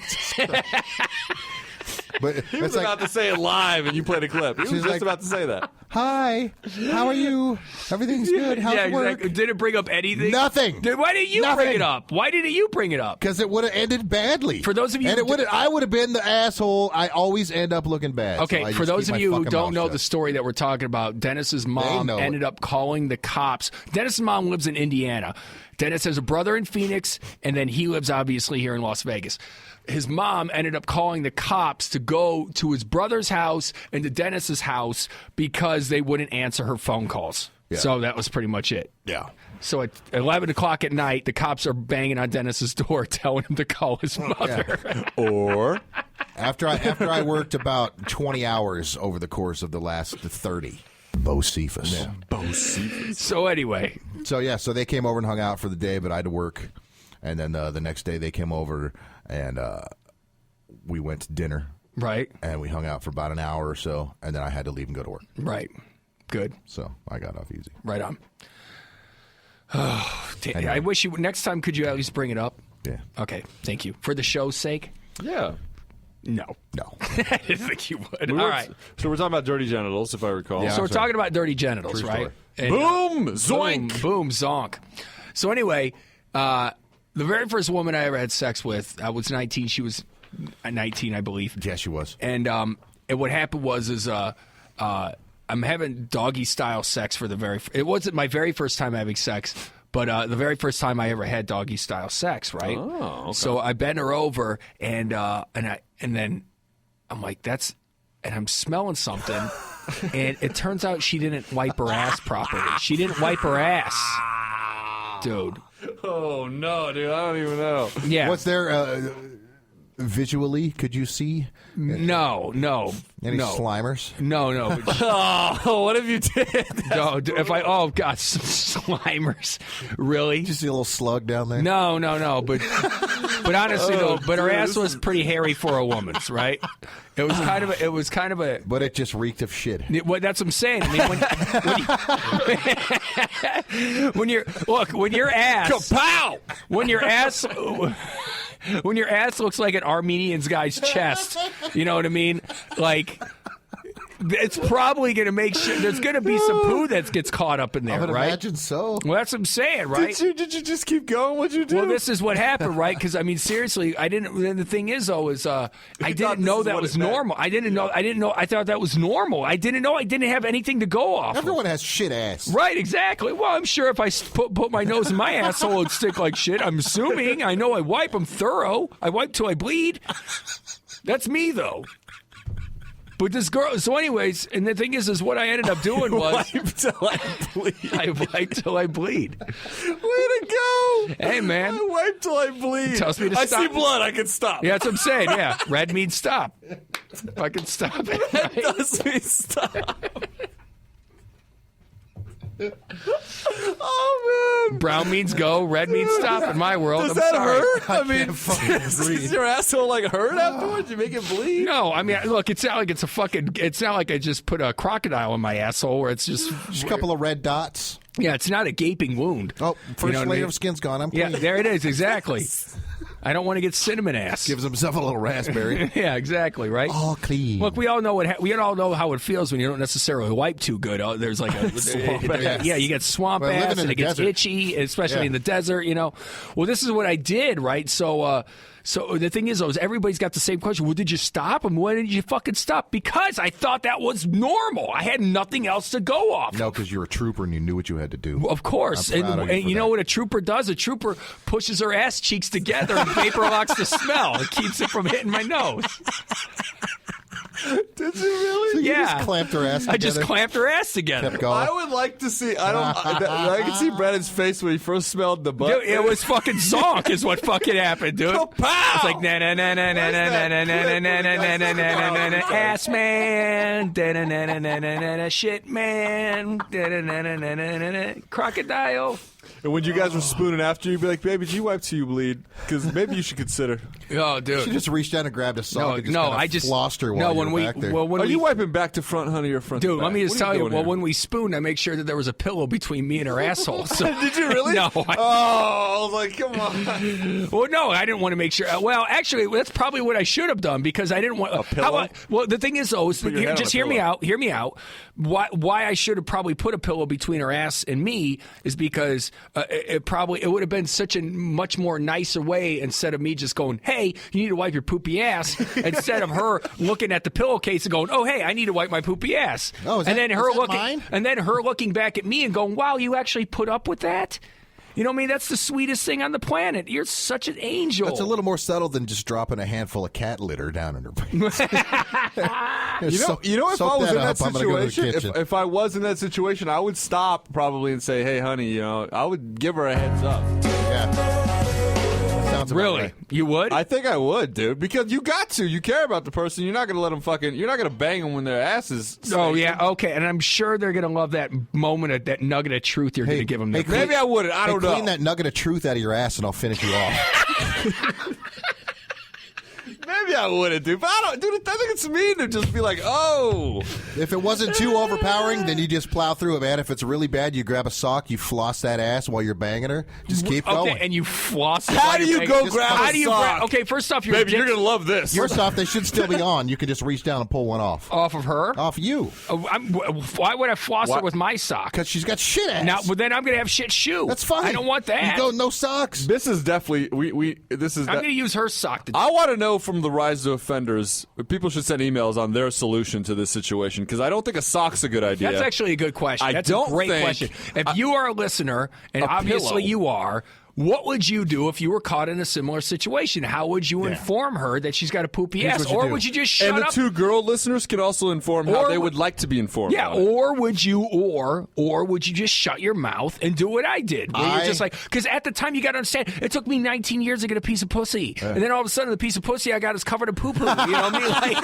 But He was about to say it live, and you played a clip. He was just like, about to say that. Hi, how are you? Everything's good. How's work? Exactly. Did it bring up anything? Nothing. Why didn't you bring it up? Why didn't you bring it up? Because it would have ended badly. For those of you, I would have been the asshole. I always end up looking bad. Okay, so for those of you who don't know shut. the story that we're talking about, Dennis's mom ended up calling the cops. Dennis's mom lives in Indiana. Dennis has a brother in Phoenix, and then he lives obviously here in Las Vegas. His mom ended up calling the cops to go to his brother's house and to Dennis's house because they wouldn't answer her phone calls. Yeah. So that was pretty much it. Yeah. So at 11 o'clock at night, the cops are banging on Dennis's door telling him to call his mother. Yeah. Or after I worked about 20 hours over the course of the last 30. Bocephus. Yeah. Bocephus. So anyway. So they came over and hung out for the day, but I had to work. And then the next day they came over and we went to dinner. Right. And we hung out for about an hour or so, and then I had to leave and go to work. Right. Good. So I got off easy. Right on. Oh, I wish you next time. Could you at least bring it up? Yeah. Okay. Thank you for the show's sake. Yeah. No. I didn't think you would. All right. So we're talking about dirty genitals, if I recall. Yeah. So we're sorry. talking about dirty genitals, True right? story. And, Boom! Zoink! Boom! Zonk. So anyway, the very first woman I ever had sex with, I was 19. She was 19, I believe. Yeah, she was. And what happened was I'm having doggy style sex for the very. It wasn't my very first time having sex, but the very first time I ever had doggy style sex, right? Oh, okay. So I bent her over, and then I'm like, and I'm smelling something, and it turns out she didn't wipe her ass properly. She didn't wipe her ass, dude. Oh, no, dude. I don't even know. Yeah. Was there visually? Could you see No. any Slimers? No. Oh, what if you did? No, if oh god, Slimers, really? Did you see a little slug down there? No, but honestly though, but her ass was pretty hairy for a woman's, right? It was kind of a. But it just reeked of shit. Well, that's what I'm saying. I mean, when your ass, Kapow! when your ass looks like an Armenian guy's chest, you know what I mean? Like, it's probably going to make sure there's going to be some poo that gets caught up in there, I would right? imagine so. Well, that's what I'm saying, right? Did you just keep going? What'd you do? Well, this is what happened, right? Because I mean, seriously, I didn't. And the thing is, though, is I didn't know that was normal. I didn't know. I thought that was normal. I didn't know. I didn't have anything to go off. Everyone has shit ass. Right, exactly. Well, I'm sure if I put my nose in my asshole, it'd stick like shit. I'm assuming. I know I wipe. I'm thorough. I wipe till I bleed. That's me, though. But this girl. So, anyways, and the thing is what I ended up doing was Wipe till I bleed. I wipe till I bleed. Way to go! Hey, man. I wipe till I bleed. Tells me to I stop. see blood. I can stop. Yeah, that's what I'm saying. Yeah, red means stop. I can stop it. Right? Does mean stop. Oh man! Brown means go, red means stop. In my world, Does I'm that sorry. hurt? I mean, can't fucking breathe. does your asshole like hurt afterwards? You make it bleed? No, I mean, look, it's not like it's a fucking. It's not like I just put a crocodile in my asshole where it's just. Just a couple of red dots. Yeah, it's not a gaping wound. Oh, first know what I layer mean? of skin's gone. I'm Yeah, clean. there it is. Exactly. I don't want to get cinnamon ass. Gives himself a little raspberry. Yeah, exactly. Right. All clean. Look, we all know we all know how it feels when you don't necessarily wipe too good. There's like a Swamp ass. Yeah, you get swamp Well, living ass in and the it gets desert. itchy, especially Yeah. in the desert. You know. Well, this is what I did, right? So the thing is, everybody's got the same question. Well, did you stop? And when did you fucking stop? Because I thought that was normal. I had nothing else to go off. No, because you're a trooper and you knew what you had to do. Of course. I'm proud of you And for you know that. what a trooper does? A trooper pushes her ass cheeks together and vapor locks the smell. It keeps it from hitting my nose. Did you really? So you Yeah. just clamped her ass together. I just clamped her ass together. Kept going. I would like to see. I can see Brandon's face when he first smelled the butt. Dude, it was fucking zonk is what fucking happened, dude. Kapow! It's like na na na na na na na na na na na na na na na na ass man, na na na na na na na shit man, na na na na na na na crocodile. And when you guys were spooning after, you'd be like, "Baby, do you wipe till you bleed? Because maybe you should consider." Oh, dude. She just reached down and grabbed a sock and just no, kinda I just flossed her while you when were we back there. well when Are we you wiping back to front, honey, or front to Dude, back? let me just What are tell you. doing Well, here? when we spooned, I make sure that there was a pillow between me and her asshole. So. Did you really? No. Oh, I was like, come on. Well, no, I didn't want to make sure. Well, actually, that's probably what I should have done because I didn't want a pillow? Well, the thing is, though, your head on just a hear me pillow. out. Hear me out. Why I should have probably put a pillow between her ass and me is because it would have been such a much more nicer way instead of me just going, "Hey, you need to wipe your poopy ass," instead of her looking at the pillowcase and going, "Oh, hey, I need to wipe my poopy ass," Oh, is and that- then her is that looking, mine? and then her looking back at me and going, "Wow, you actually put up with that." You know what I mean? That's the sweetest thing on the planet. You're such an angel. That's a little more subtle than just dropping a handful of cat litter down in her face. You know, if I was in that situation, if I was in that situation, I would stop probably and say, "Hey, honey, you know," I would give her a heads up. Sounds about Really? right. You would? I think I would, dude, because you got to. You care about the person. You're not going to let them you're not going to bang them when their ass is Oh, stinking. yeah. Okay. And I'm sure they're going to love that moment, of that nugget of truth you're going to give them. hey, Maybe I wouldn't. I don't know. Clean that nugget of truth out of your ass and I'll finish you off. Maybe I wouldn't, dude. But I think it's mean to just be like, oh. If it wasn't too overpowering, then you just plow through it, man. If it's really bad, you grab a sock, you floss that ass while you're banging her. Just keep going. Okay, and you floss it. How while do you're you banging- go grab How a do you sock? Okay, first off, Baby, you're going to love this. First off, they should still be on. You can just reach down and pull one off. off of her. Off you. Why would I floss her with my sock? Because she's got shit ass. Now, but then I'm going to have shit shoe. That's fine. I don't want that. You go no socks. This is definitely I'm going to use her sock. I want to know from the Rise to Offenders. People should send emails on their solution to this situation because I don't think a sock's a good idea. That's actually a good question. That's don't a great think question. If you are a listener, and obviously you are, what would you do if you were caught in a similar situation? How would you inform her that she's got a poopy ass? what you Or do. would you just shut And the up? two girl listeners can also inform how they would like to be informed. Yeah, about it. or would you just shut your mouth and do what I did? Where you're just like, because at the time you got to understand, it took me 19 years to get a piece of pussy, and then all of a sudden the piece of pussy I got is covered in poo poo. You know what I mean? Like,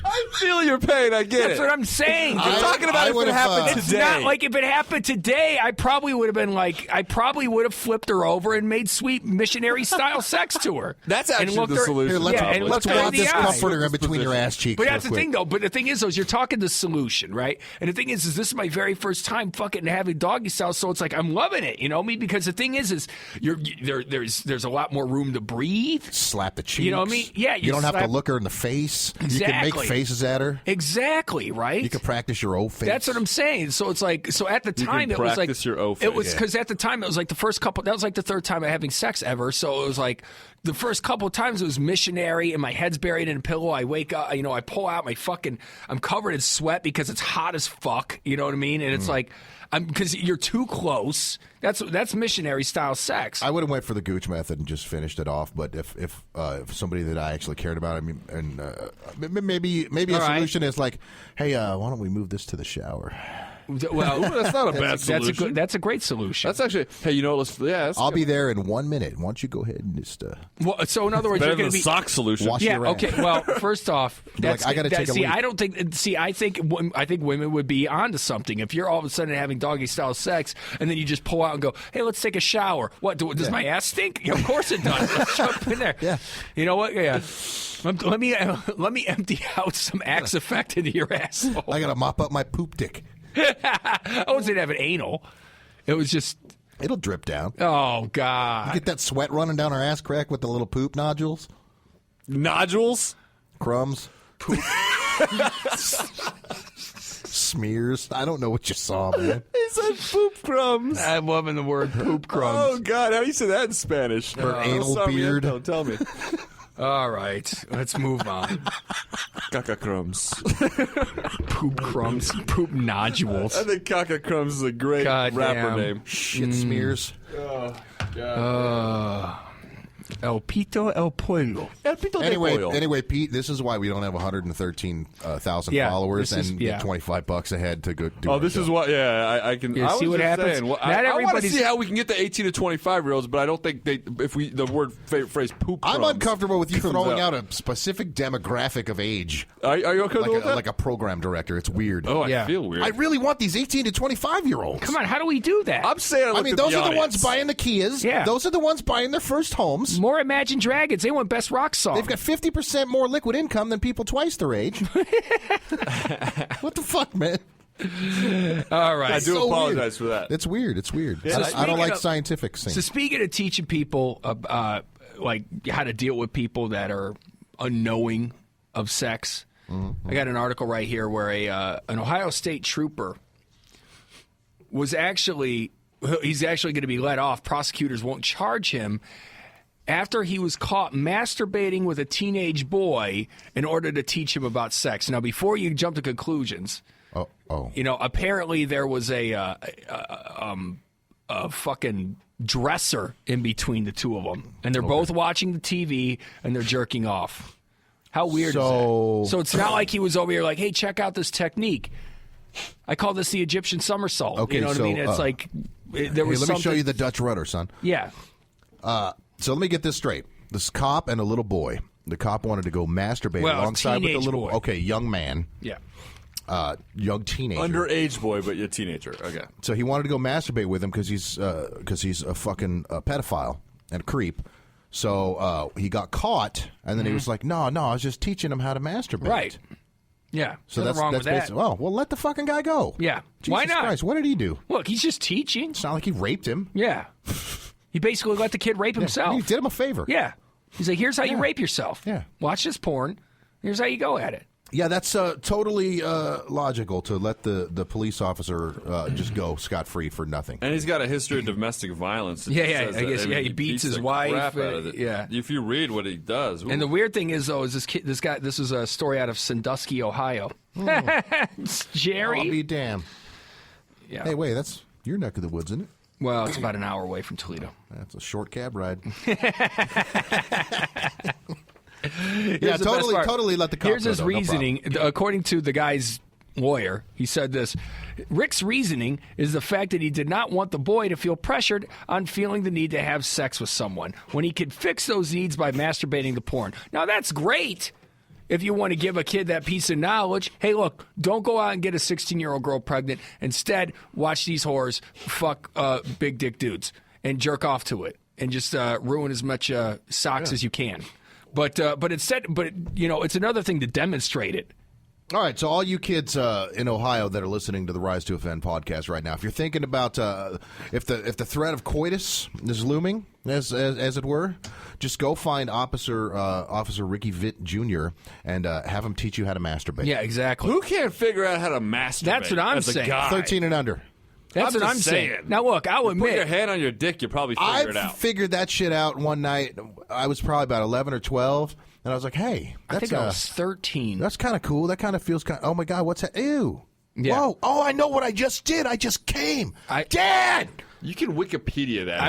I feel your pain. I get that's it. what I'm saying. I'm talking about if it happened It's today. not like if it happened today, I probably would have been like, I probably would have flipped her over and made sweet missionary style sex to her. That's And actually looked the her- solution. Here, let's, Yeah, and let's look her in wad the this eye. comforter in between your ass cheeks. But real that's the quick. thing, though. But the thing is, you're talking the solution, right? And the thing is this is my very first time fucking having doggy style, so it's like I'm loving it. You know me? Because the thing is there's a lot more room to breathe. Slap the cheeks. You know what I mean? Yeah, You don't have to slap- look her in the face. You can make Exactly. faces at her. Exactly, right? You can practice your old face. That's what I'm saying. So it's like, so at the time it was like, practice your O-face. it was because at the time it was like the first couple. That was like the third time I'm having sex ever. So it was like the first couple of times it was missionary, and my head's buried in a pillow. I wake up, you know, I pull out my fucking. I'm covered in sweat because it's hot as fuck. You know what I mean? And it's like, because you're too close. That's missionary style sex. I would have went for the Gooch method and just finished it off. But if somebody that I actually cared about, I mean, and maybe a solution is like, hey, why don't we move this to the shower? Well, that's not a bad solution. That's a great solution. That's actually, hey, you know, that's I'll be there in 1 minute. Why don't you go ahead and just well, so in other words, better you're than going to the be sock solution. wash Yeah. your ass. Okay. Well, first off, that's I gotta take a see. leak. I don't think. See, I think women would be onto something if you're all of a sudden having doggy style sex, and then you just pull out and go, "Hey, let's take a shower." What does my ass stink? Yeah, of course it does. Let's jump in there. Yeah. You know what? Yeah. Let me empty out some Axe Effect into your asshole. I gotta mop up my poop dick. I wasn't having anal. It was just. It'll drip down. Oh God. Get that sweat running down our ass crack with the little poop nodules, Nodules? crumbs, poop, smears. I don't know what you saw, man. He said poop crumbs. I'm loving the word poop crumbs. Oh, God. How do you say that in Spanish? anal beard. Don't tell me. All right, let's move on. Caca crumbs. Poop crumbs, poop nodules. I think Caca crumbs is a great God rapper damn. name. Shit smears. El Pito El Pueblo. Anyway, Pete, this is why we don't have 113,000 Yeah, followers this is- and yeah. get $25 a head to go do. Oh, our this show. is what. Yeah, I can. Yeah, I was see what just happens? saying, well, Not I want to everybody's- see how we can get the 18 to 25-year-olds, but I don't think the word phrase poop. I'm crumbs uncomfortable with you comes throwing out a specific demographic of age, Are you okay with that? like a program director. It's weird. Oh, I Yeah. feel weird. I really want these 18 to 25-year-olds. Come on, how do we do that? I'm saying. I mean, those are the ones buying the Kias. Yeah. Those are the ones buying their first homes. More Imagine Dragons. They want Best Rock Song. They've got 50% more liquid income than people twice their age. What the fuck, man? All right. I do So apologize weird. for that. It's weird. It's weird. So I speaking don't like of- scientific things. So speaking of teaching people, like how to deal with people that are unknowing of sex, I got an article right here where an Ohio State trooper he's actually going to be let off. Prosecutors won't charge him after he was caught masturbating with a teenage boy in order to teach him about sex. Now, before you jump to conclusions, Oh. you know, apparently there was a fucking dresser in between the two of them, and they're both watching the TV and they're jerking off. How weird is that? So it's not like he was over here like, "Hey, check out this technique. I call this the Egyptian somersault." Okay, you know what so, I mean? It's like there Hey, was let me show something- you the Dutch rudder, son. Yeah. So let me get this straight. This cop and a little boy. The cop wanted to go masturbate Well, a alongside with the teenage little boy. Okay, young man, Yeah. young teenager. Underage boy, but you're a teenager. Okay. So he wanted to go masturbate with him because he's a fucking pedophile and a creep. So he got caught, and then he was like, no, I was just teaching him how to masturbate. Right. Yeah. So nothing wrong with that. basically, well, let the fucking guy go. Yeah. Jesus Why not? Christ, what did he do? Look, he's just teaching. It's not like he raped him. Yeah. He basically let the kid rape himself. He did him a favor. Yeah. He's like, here's how you rape yourself. Yeah. Watch this porn. Here's how you go at it. Yeah, that's totally logical to let the police officer just go scot-free for nothing. And he's got a history of domestic violence. Yeah, I guess he beats his the wife. crap out of it. Yeah. If you read what he does. And the weird thing is, though, is this is a story out of Sandusky, Ohio. It's Jerry. I'll be damned. Yeah. Hey, wait, that's your neck of the woods, isn't it? Well, it's about an hour away from Toledo. That's a short cab ride. Here's the best part. Totally let the cop Here's go, his though, no reasoning. According to the guy's lawyer, he said this. Rick's reasoning is the fact that he did not want the boy to feel pressured on feeling the need to have sex with someone when he could fix those needs by masturbating to porn. Now, that's great if you want to give a kid that piece of knowledge. Hey, look, don't go out and get a 16-year-old girl pregnant. Instead, watch these whores fuck big dick dudes and jerk off to it and just ruin as much socks as you can. But it's another thing to demonstrate it. All right, so all you kids in Ohio that are listening to the Rise to Offend podcast right now, if you're thinking about if the threat of coitus is looming, as it were, just go find Officer Ricky Vitt Jr. and have him teach you how to masturbate. Yeah, exactly. Who can't figure out how to masturbate? That's what I'm as a saying. guy? 13 and under. That's what I'm saying. Now, look, I'll Put your admit. hand on your dick, you probably figure it I out. figured that shit out one night. I was probably about 11 or 12, and I was like, hey, I that's think I was 13. That's kind of cool. That kind of feels kind of, oh, my God, what's that? Ew. Yeah. Whoa. Oh, I know what I just did. I just came. Dad! You can Wikipedia that.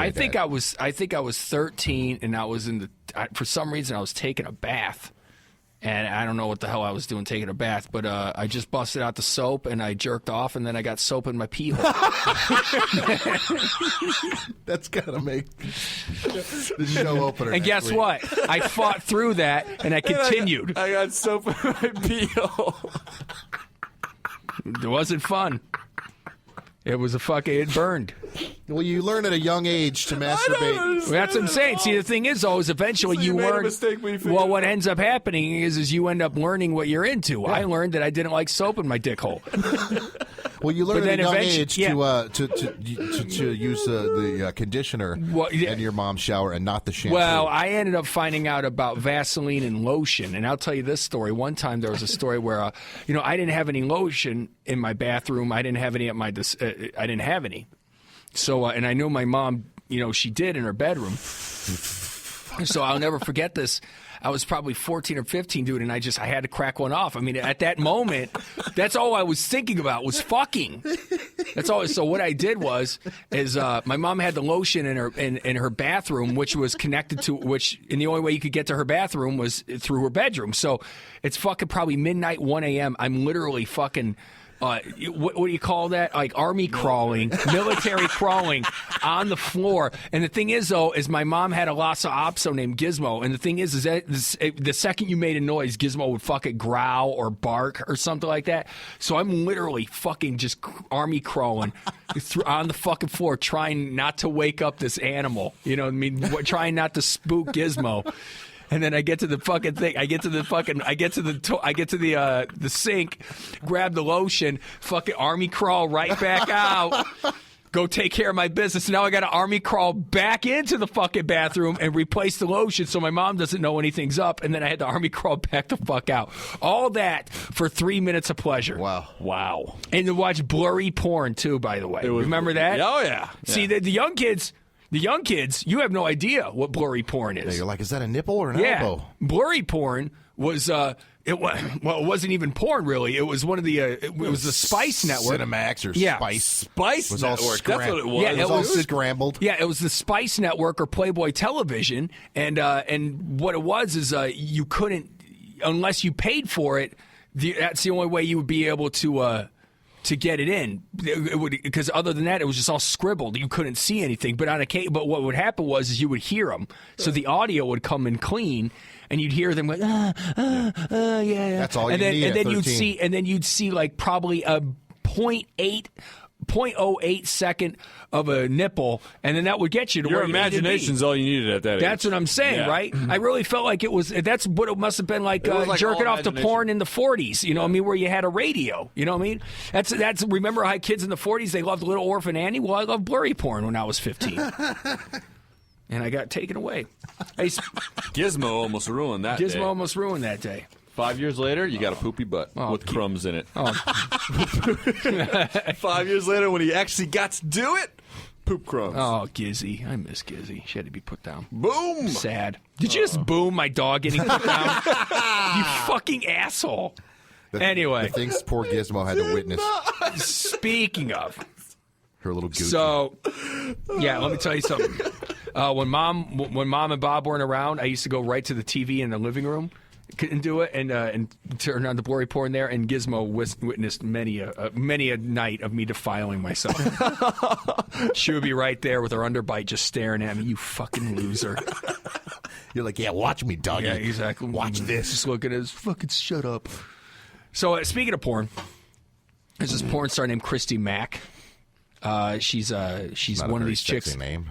I think I was 13, and I was for some reason I was taking a bath. And I don't know what the hell I was doing taking a bath, but I just busted out the soap and I jerked off, and then I got soap in my pee hole. That's got to make the show opener. And guess what? I fought through that, and I continued. I got soap in my pee hole. It wasn't fun. It was it burned. Well, you learn at a young age to masturbate. Well, that's what I'm saying. See, the thing is, though, is eventually So you made a learn. mistake when you figured Well, it what out. ends up happening is you end up learning what you're into. Yeah. I learned that I didn't like soap in my dick hole. Well, you learn But at a then young eventually- age yeah. to use the conditioner in your mom's shower and not the shampoo. Well, I ended up finding out about Vaseline and lotion, and I'll tell you this story. One time there was a story where, I didn't have any lotion in my bathroom. I didn't have any at my. I didn't have any. So, and I knew my mom, she did in her bedroom. So I'll never forget this. I was probably 14 or 15, dude, and I had to crack one off. I mean, at that moment, that's all I was thinking about was fucking. That's all. So what I did was my mom had the lotion in her bathroom, which was connected to and the only way you could get to her bathroom was through her bedroom. So it's fucking probably midnight, 1 a.m. I'm literally fucking. What do you call that? Like army crawling, military crawling on the floor. And the thing is, though, is my mom had a Lhasa Apso named Gizmo. And the thing is that the second you made a noise, Gizmo would fucking growl or bark or something like that. So I'm literally fucking just army crawling on the fucking floor, trying not to wake up this animal. You know what I mean? Trying not to spook Gizmo. And then I get to the fucking thing. I get to the sink, grab the lotion, fucking army crawl right back out, go take care of my business. Now I got to army crawl back into the fucking bathroom and replace the lotion so my mom doesn't know anything's up. And then I had to army crawl back the fuck out. All that for 3 minutes of pleasure. Wow. And to watch blurry porn too, by the way. Remember that? Oh yeah. See, the young kids. The young kids, you have no idea what blurry porn is. Yeah, you're like, is that a nipple or an elbow? Blurry porn was it wasn't even porn really. It was one of the it was the Spice Network. Cinemax or Yeah. Spice was Network. all That's what it was. Yeah, it was all scrambled. Yeah, it was the Spice Network or Playboy Television, and what it was is you couldn't unless you paid for it. That's the only way you would be able to get it in, because other than that, it was just all scribbled. You couldn't see anything. But but what would happen was you would hear them, so the audio would come in clean, and you'd hear them like yeah. That's all and you then, need. And at then 13. you'd see like probably a 0.8 0.08 second of a nipple, and then that would get you to Your where you needed to be. imagination's all you needed at that age. That's what I'm saying, Yeah. right? I really felt like that's what it must have been like, was like jerking all off to imagination. porn in the 40s, you know what I mean, where you had a radio, you know what I mean? That's remember how kids in the 40s, they loved Little Orphan Annie? Well, I loved blurry porn when I was 15. And I got taken away. Hey, Gizmo almost ruined that Gizmo day. almost ruined that day. 5 years later, you got a poopy butt with crumbs in it. Oh. 5 years later, when he actually got to do it, poop crumbs. Oh, Gizzy. I miss Gizzy. She had to be put down. Boom! Sad. Did you just boom my dog getting put down? You fucking asshole. Anyway. The things poor Gizmo had to witness. Speaking of. Her little Gooch. So, yeah, let me tell you something. When Mom and Bob weren't around, I used to go right to the TV in the living room and do it and turn on the blurry porn there. And Gizmo witnessed many a night of me defiling myself. She would be right there with her underbite just staring at me. You fucking loser. You're like, yeah, watch me, doggy. Yeah, exactly. Watch this. Just looking at his fucking shut up. So, speaking of porn, there's this porn star named Christy Mack. She's Not one a of these very sexy chicks. name.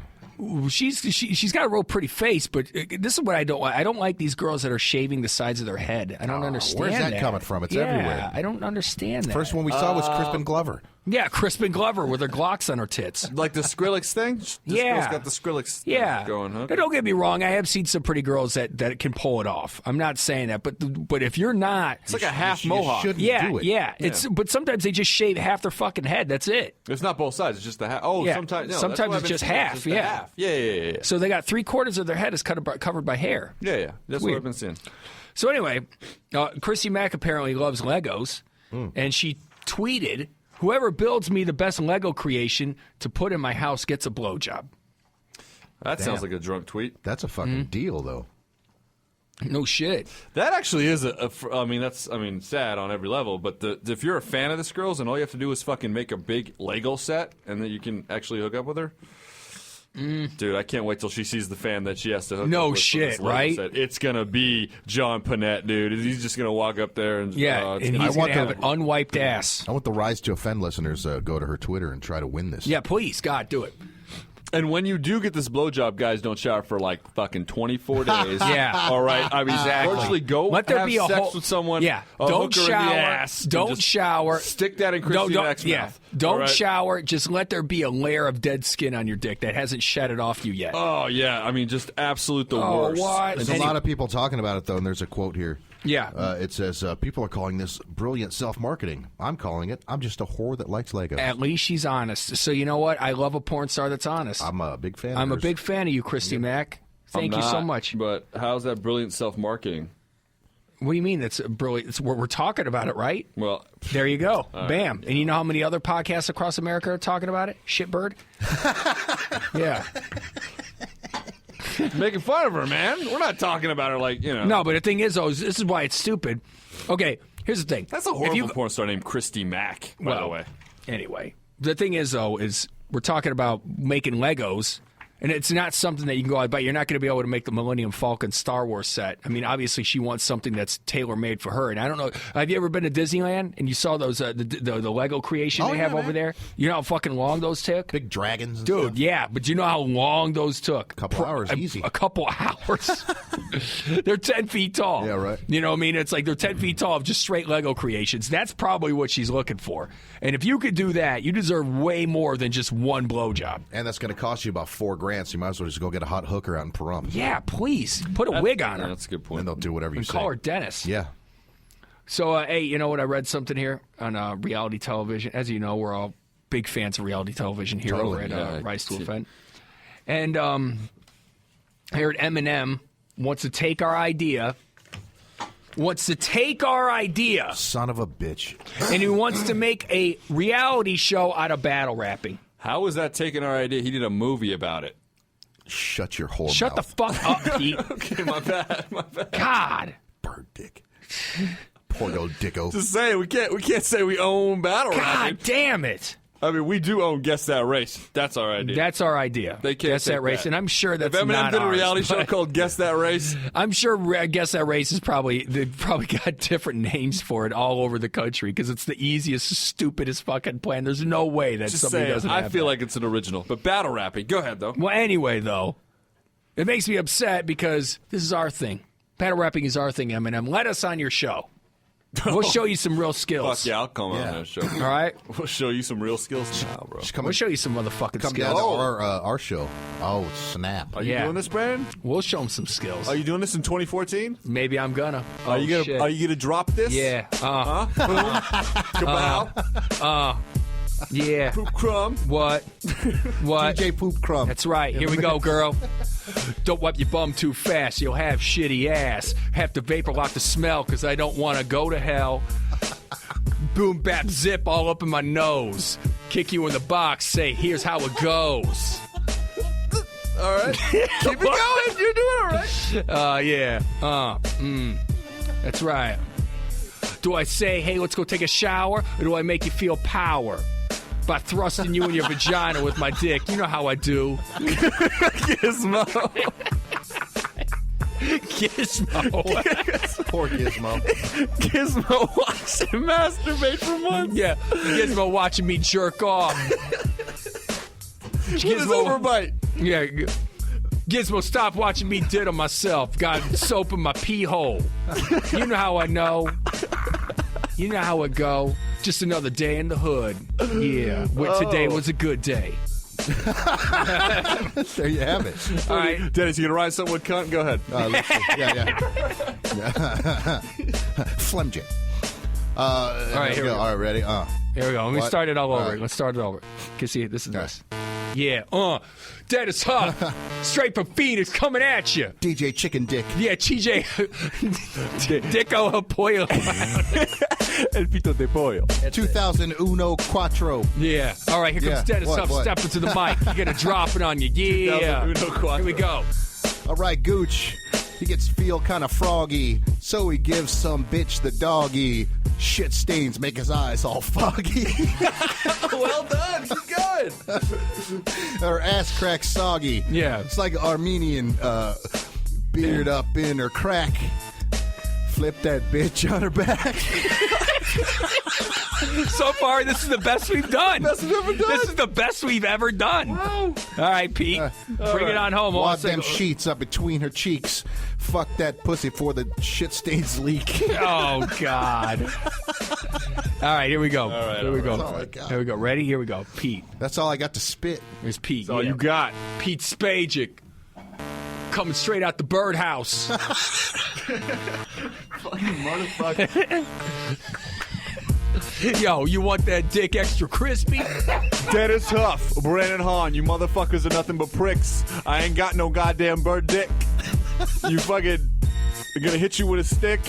She's got a real pretty face, but this is what I don't like. I don't like these girls that are shaving the sides of their head. I don't understand. Where's that coming from? It's everywhere. I don't understand that. First one we saw was Crispin Glover. Yeah, Crispin Glover with her Glocks on her tits. Like the Skrillex thing? This Yeah. girl's got the Skrillex thing Yeah, going, huh? Now, don't get me wrong. I have seen some pretty girls that can pull it off. I'm not saying that, but if you're not, It's like a half You mohawk. shouldn't yeah, do it. yeah. It's but sometimes they just shave half their fucking head. That's it. It's not both sides. It's just the half. Oh, Yeah. sometimes. No, Sometimes that's what it's I've just been seeing. half, It's just the yeah. half. Yeah. So they got 3/4 of their head is covered by hair. Yeah. That's Weird. what I've been seeing. So anyway, Christy Mack apparently loves Legos, and she tweeted, "Whoever builds me the best Lego creation to put in my house gets a blowjob." That sounds like a drunk tweet. That's a fucking deal, though. No shit. That actually is sad on every level. But if you're a fan of this girl's and all you have to do is fucking make a big Lego set and then you can actually hook up with her. Dude, I can't wait till she sees the fan that she has to hook No up with. shit, for this Lego right? set. It's going to be John Panette, dude. He's just going to walk up there and... Yeah, it's and gonna he's be- going to have an unwiped ass. I want the Rise to Offend listeners go to her Twitter and try to win this. Yeah, please, God, do it. And when you do get this blowjob, guys, don't shower for like fucking 24 days. Yeah. All right? I mean, Exactly. unfortunately, go Let there have be a sex whole- with someone. Yeah, a don't hooker in the shower. ass, and Don't just shower. Stick that in Christy Mack's mouth. Don't All right? shower. Just let there be a layer of dead skin on your dick that hasn't shedded off you yet. Oh, yeah. I mean, just absolute the Oh, worst. what? There's a lot of people talking about it, though, and there's a quote here. Yeah. It says, people are calling this brilliant self-marketing. I'm calling it, I'm just a whore that likes Legos. At least she's honest. So you know what? I love a porn star that's honest. I'm a big fan I'm of a hers. big fan of you, Christy Mack. I'm Thank you so not, much. But how's that brilliant self-marketing? What do you mean? That's brilliant. It's, we're talking about it, right? Well, There you go. Bam. And you know how many other podcasts across America are talking about it? Shitbird. Yeah. making fun of her, man. We're not talking about her like, No, but the thing is, though, this is why it's stupid. Okay, here's the thing. That's a horrible porn star named Christy Mack, by the way. Anyway, the thing is, though, is we're talking about making Legos, and it's not something that you can go out and buy. You're not going to be able to make the Millennium Falcon Star Wars set. I mean, obviously, she wants something that's tailor-made for her. And I don't know, have you ever been to Disneyland and you saw those the Lego creation they have over there? You know how fucking long those took? Big dragons and Dude, stuff. yeah, but you know how long those took? Couple hours, easy. A couple hours. They're 10 feet tall. Yeah, right. You know what I mean? It's like they're 10 feet tall of just straight Lego creations. That's probably what she's looking for. And if you could do that, you deserve way more than just one blowjob. And that's going to cost you about $4,000, so you might as well just go get a hot hooker out in Pahrump. Yeah, please. Put a wig on her. That's a good point. And they'll do whatever you And say. call her Dennis. Yeah. So, hey, you know what? I read something here on reality television. As you know, we're all big fans of reality television here Totally, over at yeah, Rise to Offend. And I heard Eminem wants to take our idea. Son of a bitch. And he wants to make a reality show out of battle rapping. How was that taking our idea? He did a movie about it. Shut your whole Shut the mouth. fuck up, Pete. Okay, my bad. God. Bird dick. Poor old dicko. Just saying, we can't say we own battle God rapping. damn it. I mean, we do own Guess That Race. That's our idea. That's our idea. They can't Guess take That Race, that. and I'm sure that's if Eminem not did a ours, reality show but called Guess That Race, I'm sure Guess That Race is they've probably got different names for it all over the country because it's the easiest, stupidest fucking plan. There's no way that just somebody saying, doesn't I have feel that. like it's an original. But battle rapping, go ahead, though. Well, anyway, though, it makes me upset because this is our thing. Battle rapping is our thing, Eminem. Let us on your show. We'll show you some real skills. Fuck yeah, I'll come on that show. All right? We'll show you some real skills now, bro. Just come, We'll show you some motherfucking come skills. down to our show. Oh, snap. Are you Yeah. doing this, Brandon? We'll show them some skills. Are you doing this in 2014? Maybe I'm gonna. Are you shit. gonna drop this? Yeah. Huh? Boom. Kabow. Yeah. Poop crumb. What? What? DJ Poop Crumb. That's right. Here we go, girl. Don't wipe your bum too fast. You'll have shitty ass. Have to vapor lock the smell because I don't want to go to hell. Boom, bap, zip all up in my nose. Kick you in the box. Say, here's how it goes. All right. Keep it going. You're doing all right. Yeah. That's right. Do I say, hey, let's go take a shower? Or do I make you feel power? By thrusting you in your vagina with my dick. You know how I do. Gizmo. Gizmo. Poor Gizmo. Gizmo watched him masturbate for months. Yeah. Gizmo watching me jerk off. With his overbite. Yeah. Gizmo, stop watching me diddle myself. Got soap in my pee hole. You know how I know. You know how it go. Just another day in the hood. Yeah. Where today was a good day. There you have it. All right. Dennis, you gonna ride something with cunt? Go ahead. Let's see. Yeah. Flemjit. All right, here we go. All right, ready? Here we go. Let me What? start it all over. All right. Let's start it over. Can see it. This is All this. Yeah. Dead as tough. Straight from Phoenix coming at you. DJ Chicken Dick. Yeah, TJ. Dicko Apoyo. El pito de pollo. 2001 Quattro. Yeah. All right, here comes Yeah. Dennis What, Huff what? stepping to the mic. You're going to drop it on you. Yeah. 2001 Quattro. Here we go. All right, Gooch. He gets feel kind of froggy, so he gives some bitch the doggy. Shit stains make his eyes all foggy. Well done. Keep going. Her ass crack soggy. Yeah. It's like Armenian beard up in her crack. Flip that bitch on her back. So far, this is the best we've done. Best we've ever done. This is the best we've ever done. Wow. All right, Pete. Bring it on home. Wad them sheets up between her cheeks. Fuck that pussy before the shit stains leak. Oh, God. All right, here we go. Here we go. That's all I got. Here we go. Ready? Here we go. Pete. That's all I got to spit. Here's Pete. That's all you got. Pete Spajic. Coming straight out the birdhouse. Fucking motherfucker. Yo, you want that dick extra crispy? Dennis Huff, Brandon Hahn, you motherfuckers are nothing but pricks. I ain't got no goddamn bird dick. You fucking are gonna hit you with a stick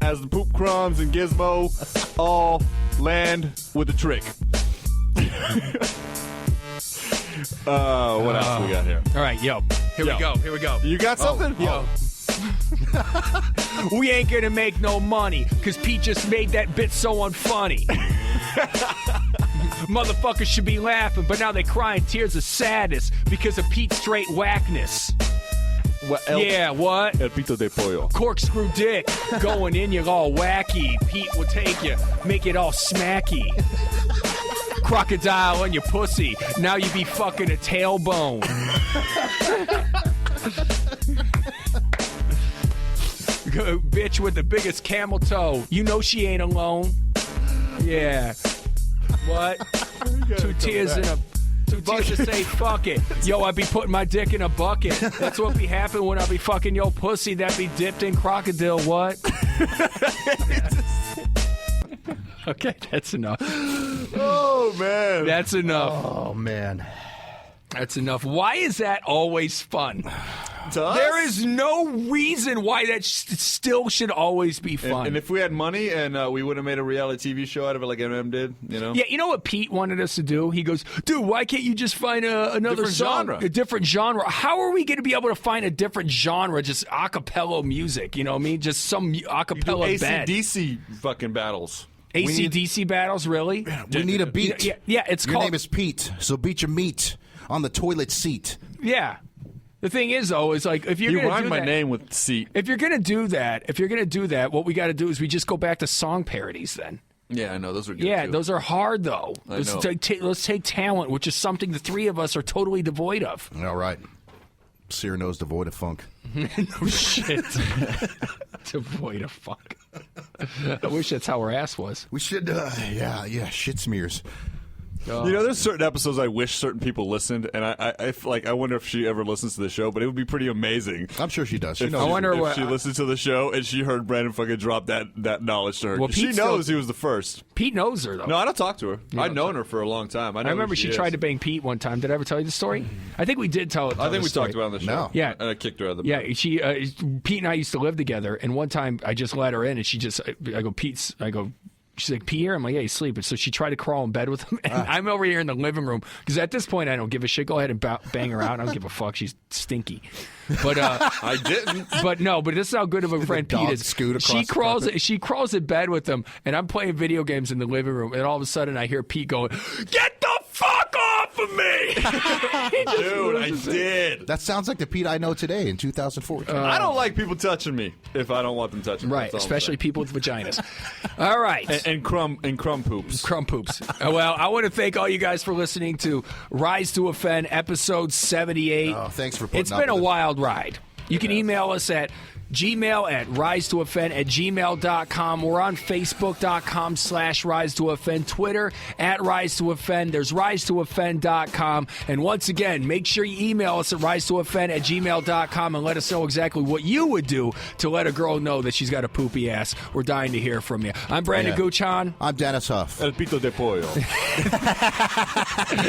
as the poop crumbs and Gizmo all land with a trick. What else we got here? All right, yo. Here we go. Here we go. You got something? Yo. We ain't gonna make no money, cause Pete just made that bit so unfunny. Motherfuckers should be laughing, but now they crying tears of sadness because of Pete's straight whackness. Yeah, what? El pito de pollo. Corkscrew dick going in you all wacky. Pete will take you, make it all smacky. Crocodile on your pussy. Now you be fucking a tailbone. Bitch with the biggest camel toe. You know she ain't alone. Yeah. What? Two tears to say fuck it. Yo, I be putting my dick in a bucket. That's what be happening when I be fucking your pussy that be dipped in krokodil. What? Okay, that's enough. Oh, man. That's enough. Oh, man. That's enough. Why is that always fun? To us? There is no reason why that still should always be fun. And if we had money and we would have made a reality TV show out of it like Eminem did, you know? Yeah, you know what Pete wanted us to do? He goes, dude, why can't you just find another Different song, genre. a different genre? How are we going to be able to find a different genre, just a cappella music, you know what I mean? Just some a cappella band. AC/DC fucking battles. AC/DC battles, really? We need a beat. Yeah, it's Your called... name is Pete, so beat your meat on the toilet seat. Yeah. The thing is, though, is like if you're You going to rhymed do my that, name with seat. if you're going to do that, what we got to do is we just go back to song parodies then. Yeah, I know. Those are good, Yeah, too. those are hard, though. I Let's know. take talent, which is something the three of us are totally devoid of. All right. Sear-nosed, devoid of funk. No shit. Devoid of fuck. I wish that's how her ass was. We should, shit smears. You know, there's certain episodes I wish certain people listened, and I feel like I wonder if she ever listens to the show, but it would be pretty amazing. I'm sure she does. She If, knows. I wonder if what- she listened to the show and she heard Brandon fucking drop that knowledge to her. Well, She Pete knows still- he was the first. Pete knows her, though. No, I don't talk to her. I've known her for a long time. I know I remember who she is. tried to bang Pete one time. Did I ever tell you the story? I think we did tell it. I think we talked about it on the show. No. Yeah. And I kicked her out of the Yeah, Pete and I used to live together, and one time I just let her in, and she's like, Pete here? I'm like, yeah, he's sleeping. So she tried to crawl in bed with him, and I'm over here in the living room, because at this point I don't give a shit. Go ahead and bang her out. I don't give a fuck. She's stinky. But I didn't. But this is how good of a friend Pete dog is. scoot across She the crawls. carpet. She crawls in bed with him, and I'm playing video games in the living room, and all of a sudden I hear Pete going, "Get the fuck off of me!" Dude, I did. That sounds like the Pete I know today in 2014. I don't like people touching me if I don't want them touching me. Right, That's all I'm especially saying. people with vaginas. All right. And crumb poops. Crumb poops. Well, I want to thank all you guys for listening to Rise to Offend, episode 78. Oh, thanks for putting It's up been a with it. wild ride. You can email us at gmail@risetooffend@gmail.com. We're on Facebook.com/risetooffend, Twitter @risetooffend. There's risetooffend.com. And once again, make sure you email us at risetooffend@gmail.com and let us know exactly what you would do to let a girl know that she's got a poopy ass. We're dying to hear from you. I'm Brandon Yeah. Gooch. I'm Dennis Huff. El pito de pollo.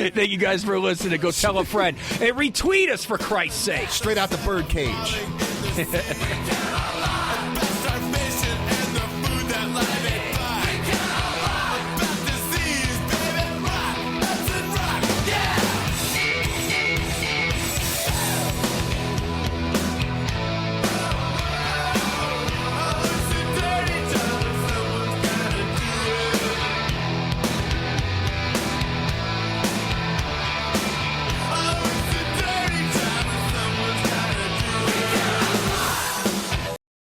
Thank you guys for listening. Go tell a friend. Hey, retweet us, for Christ's sake. Straight out the bird cage.